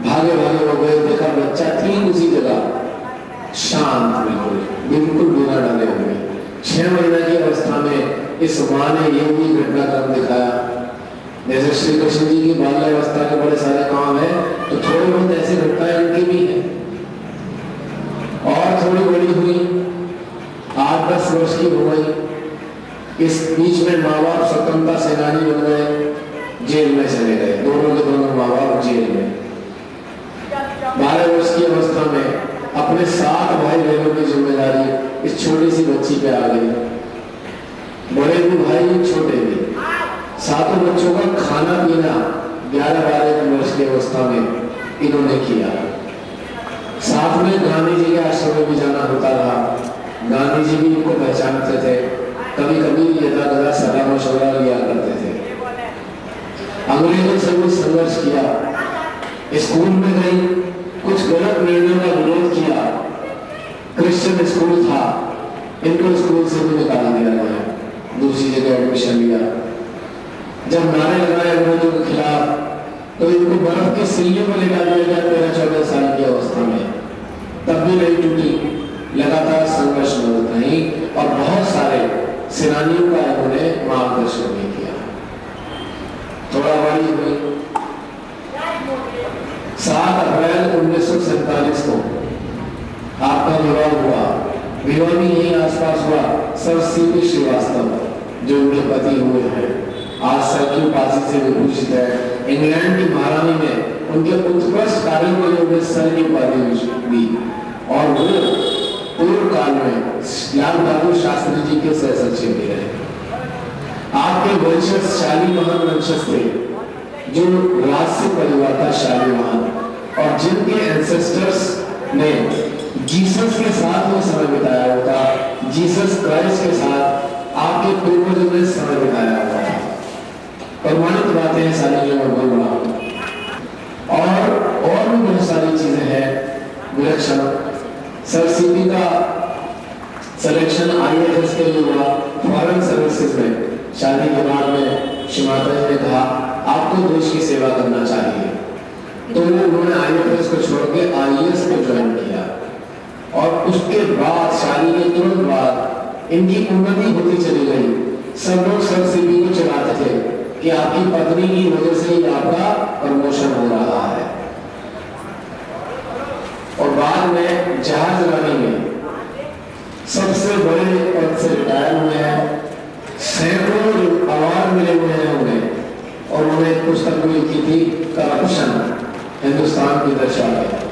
भागे भागे हो गए, देखा बच्चा ठीक उसी जगह शांत, बिल्कुल बिल्कुल बिना डरे हुए। 6 महीने की अवस्था में इस माँ ने ये भी घटनाक्रम दिखाया। जैसे श्री कृष्ण जी की बाल्यावस्था के बड़े सारे काम है, तो थोड़ी बहुत ऐसी घटनाएं इनकी भी है। और थोड़ी बड़ी हुई, 8-10 वर्ष की हो गई, इस बीच में माँ बाप स्वतंत्रता सेनानी बन गए, जेल में चले गए, दोनों के दोनों माँ बाप जेल में। 12 वर्ष की अवस्था में अपने 7 भाई बहनों की जिम्मेदारी इस छोटी सी बच्ची पे आ गई। बड़े भी भाई, छोटे भी, सातों बच्चों का खाना पीना 11-12 वर्ष की अवस्था में इन्होंने किया। साथ में गांधी जी के आश्रम में भी जाना होता रहा। गांधी जी भी इनको पहचानते थे, कभी कभी यदा कदा सलाह मशवरा लिया करते थे। अंग्रेजों से भी संघर्ष किया, स्कूल में गई, कुछ गलत निर्णयों का विरोध किया। क्रिश्चियन स्कूल था, इनको स्कूल से भी निकाल दिया गया, दूसरी जगह एडमिशन लिया। जब नारे लगाए अंग्रेजों के खिलाफ, तो इनको बर्फ की सिल्लियों में लेकर दिया गया 13-14 साल की अवस्था में, तब भी नहीं टूटी, लगातार संघर्ष में रही और बहुत सारे सेनानियों का इन्होंने मार्गदर्शन भी किया। थोड़ा बड़ी हुई, 7 अप्रैल 1947 को आपका विवाह हुआ। विवाह भी यही आसपास हुआ। सर सीपी श्रीवास्तव, जो उनके पति हुए हैं, आज सर्किल पासी से विभूषित है। इंग्लैंड की महारानी में उनके उत्कृष्ट कार्यों के लिए उन्हें सर की उपाधि दी और वो पूर्व काल में लाल बहादुर शास्त्री जी के सहसचिव भी रहे। आपके वंशज शालीवाहन वंशज थे, जो राजसी परिवार था शालीवाहन, और जिनके एंसेस्टर्स ने जीसस के साथ वो समय बिताया होता, जीसस क्राइस्ट के साथ आपके पूर्वजों ने समय बिताया हुआ है। प्रमाणित बातें हैं सारी, जो मैं बोल रहा हूं। और भी बहुत सारी चीजें हैं विलक्षण। सर सीपी का सिलेक्शन IAS के लिए हुआ, फॉरेन सर्विसेज में। शादी के बाद में श्रीमाता जी ने कहा आपको देश की सेवा करना चाहिए, तो उन्होंने IAS को छोड़ के IAS को ज्वाइन किया। और उसके बाद, शादी के तुरंत बाद, इनकी उन्नति होती चली गई। सब लोग सर सीपी को चलाते थे कि आपकी पत्नी की वजह से ही आपका प्रमोशन हो रहा है। और बाद में जहाज रानी में सबसे बड़े पद से रिटायर हुए हैं, सैकड़ों अवार्ड मिले हुए हैं उन्हें, और उन्होंने एक पुस्तक भी लिखी थी, करप्शन हिंदुस्तान की दशा है।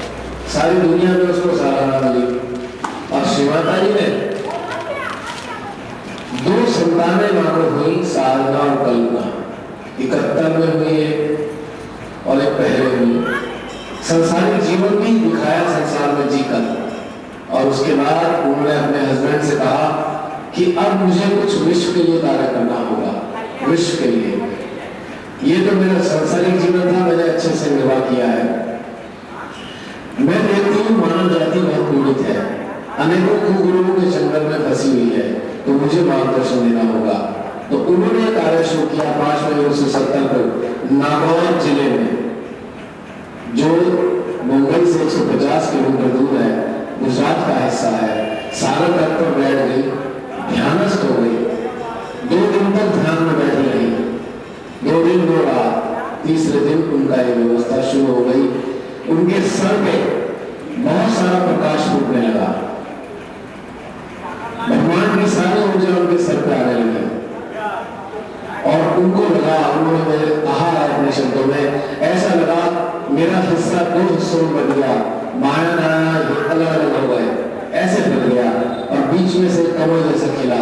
सारी दुनिया में उसको सराहना मिली। और श्रीमाता जी ने 2 संतानें मानो हुई, साधना और कल्पना। 71 में हुई है और एक पहले हुई। संसारिक जीवन भी दिखाया संसार में जीकर, और उसके बाद उन्होंने अपने हस्बैंड से कहा कि अब मुझे कुछ विश्व के लिए कार्य करना होगा, विश्व के लिए। ये तो मेरा संसारिक जीवन था, मैंने अच्छे से निर्वाह किया है। मैं देखती हूँ मानव जाति बहुत पीड़ित है, अनेकों कुगुरुओं के जंगल में फंसी हुई है, तो मुझे मार्गदर्शन देना होगा। तो उन्होंने कार्य शुरू किया 5 मई 1970 को नागौर जिले में, जो मुंबई से 150 किलोमीटर दूर है, गुजरात का हिस्सा है। सागर तट पर बैठ गई, ध्यानस्थ हो गई, 2 दिन तक ध्यान में बैठी रही, 2 दिन 2 रात। तीसरे दिन उनका ये व्यवस्था शुरू हो गई। उनके सर पे बहुत सारा प्रकाश फूटने लगा, भगवान की सारी ऊर्जा उनके सर पे आने लगी, और उनको लगा, उन्होंने कहा अपने शब्दों में, ऐसा लगा मेरा हिस्सा 2 हिस्सों में बन गया, बायां दायां अलग अलग हो गए, ऐसे बन गया, और बीच में से कमल जैसा खिला,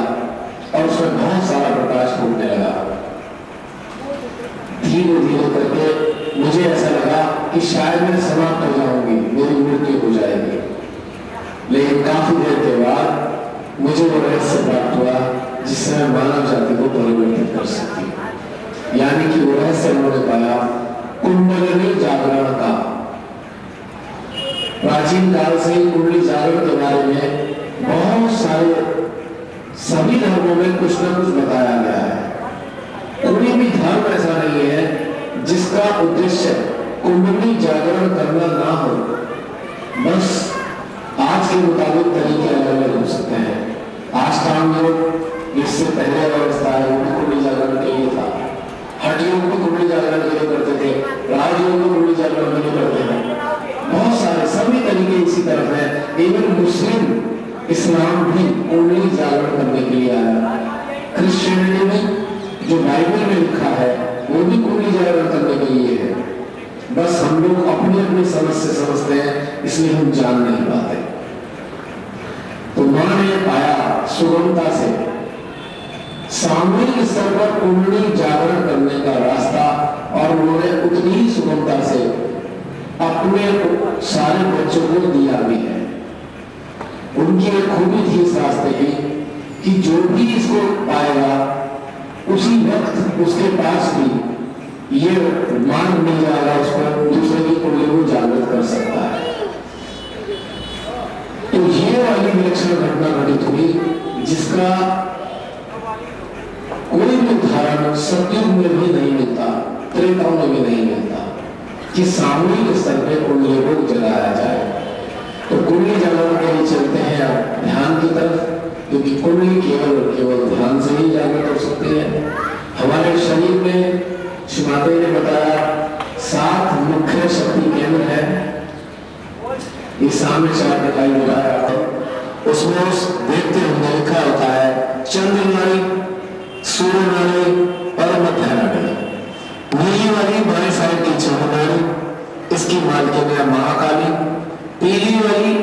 और उसमें बहुत सारा प्रकाश फूटने लगा। धीरे धीरे करके मुझे ऐसा लगा कि शायद मैं समाप्त हो जाऊंगी, मेरी मृत्यु हो जाएगी। लेकिन काफी देर के बाद मुझे वो रहस्य प्राप्त हुआ जिससे मैं मानव जाति को परिवर्तित कर सकती हूँ। यानी कि वो रहस्य उन्होंने पाया कुंडलिनी जागरण का। प्राचीन काल से ही कुंडली जागरण के बारे में बहुत सारे, सभी धर्मों में कुछ न कुछ बताया गया है। कोई भी धर्म ऐसा नहीं है जिसका उद्देश्य कुंडली जागरण करना ना हो। बस आज के मुताबिक तरीके अलग अलग हो सकते हैं। अष्टांग योग, इससे पहले व्यवस्था है, वो भी कुंडली जागरण के लिए था। हठ योग भी कुंडली इस्लाम भी कुंडली जागरण करने के लिए आया। क्रिश्चियनिटी में जो बाइबल में लिखा है वो भी कुंडली जागरण करने के लिए है, बस हम लोग अपने अपने समझ से समझते हैं, इसलिए हम जान नहीं पाते। तो मां ने पाया सुगमता से सामूहिक स्तर पर कुंडली जागरण करने का रास्ता, और उन्होंने उतनी ही सुगमता से अपने सारे बच्चों को दिया भी है। उनकी एक खूबी थी इस रास्ते की कि जो भी इसको पाएगा उसी वक्त उसके पास भी ये मान मिल जाएगा, उसको दूसरे की कुंडली को जागृत कर सकता है। तो ये वाली विलक्षण घटना घटित हुई जिसका कोई भी उदाहरण सतयुग में भी नहीं मिलता, त्रेता में भी नहीं मिलता कि सामूहिक स्तर पर कुंडली को जगाया जाए। तो कुंडली जागरण के लिए चलते हैं आप ध्यान की तरफ, क्योंकि कुंडली केवल ध्यान से ही जागृत हो सकती है। हमारे शरीर में श्रीमाता ने बताया 7 मुख्य शक्ति केंद्र है, ये सामने चार्ट दिखाई दे रहा है, उसमें उस देखते हुए लिखा होता है चंद्र नाड़ी, सूर्य नाड़ी और मध्य नाड़ी। नीली वाली बाएं साइड की चंद्र नाड़ी, इसकी मालकिन है महाकाली। पीली वाली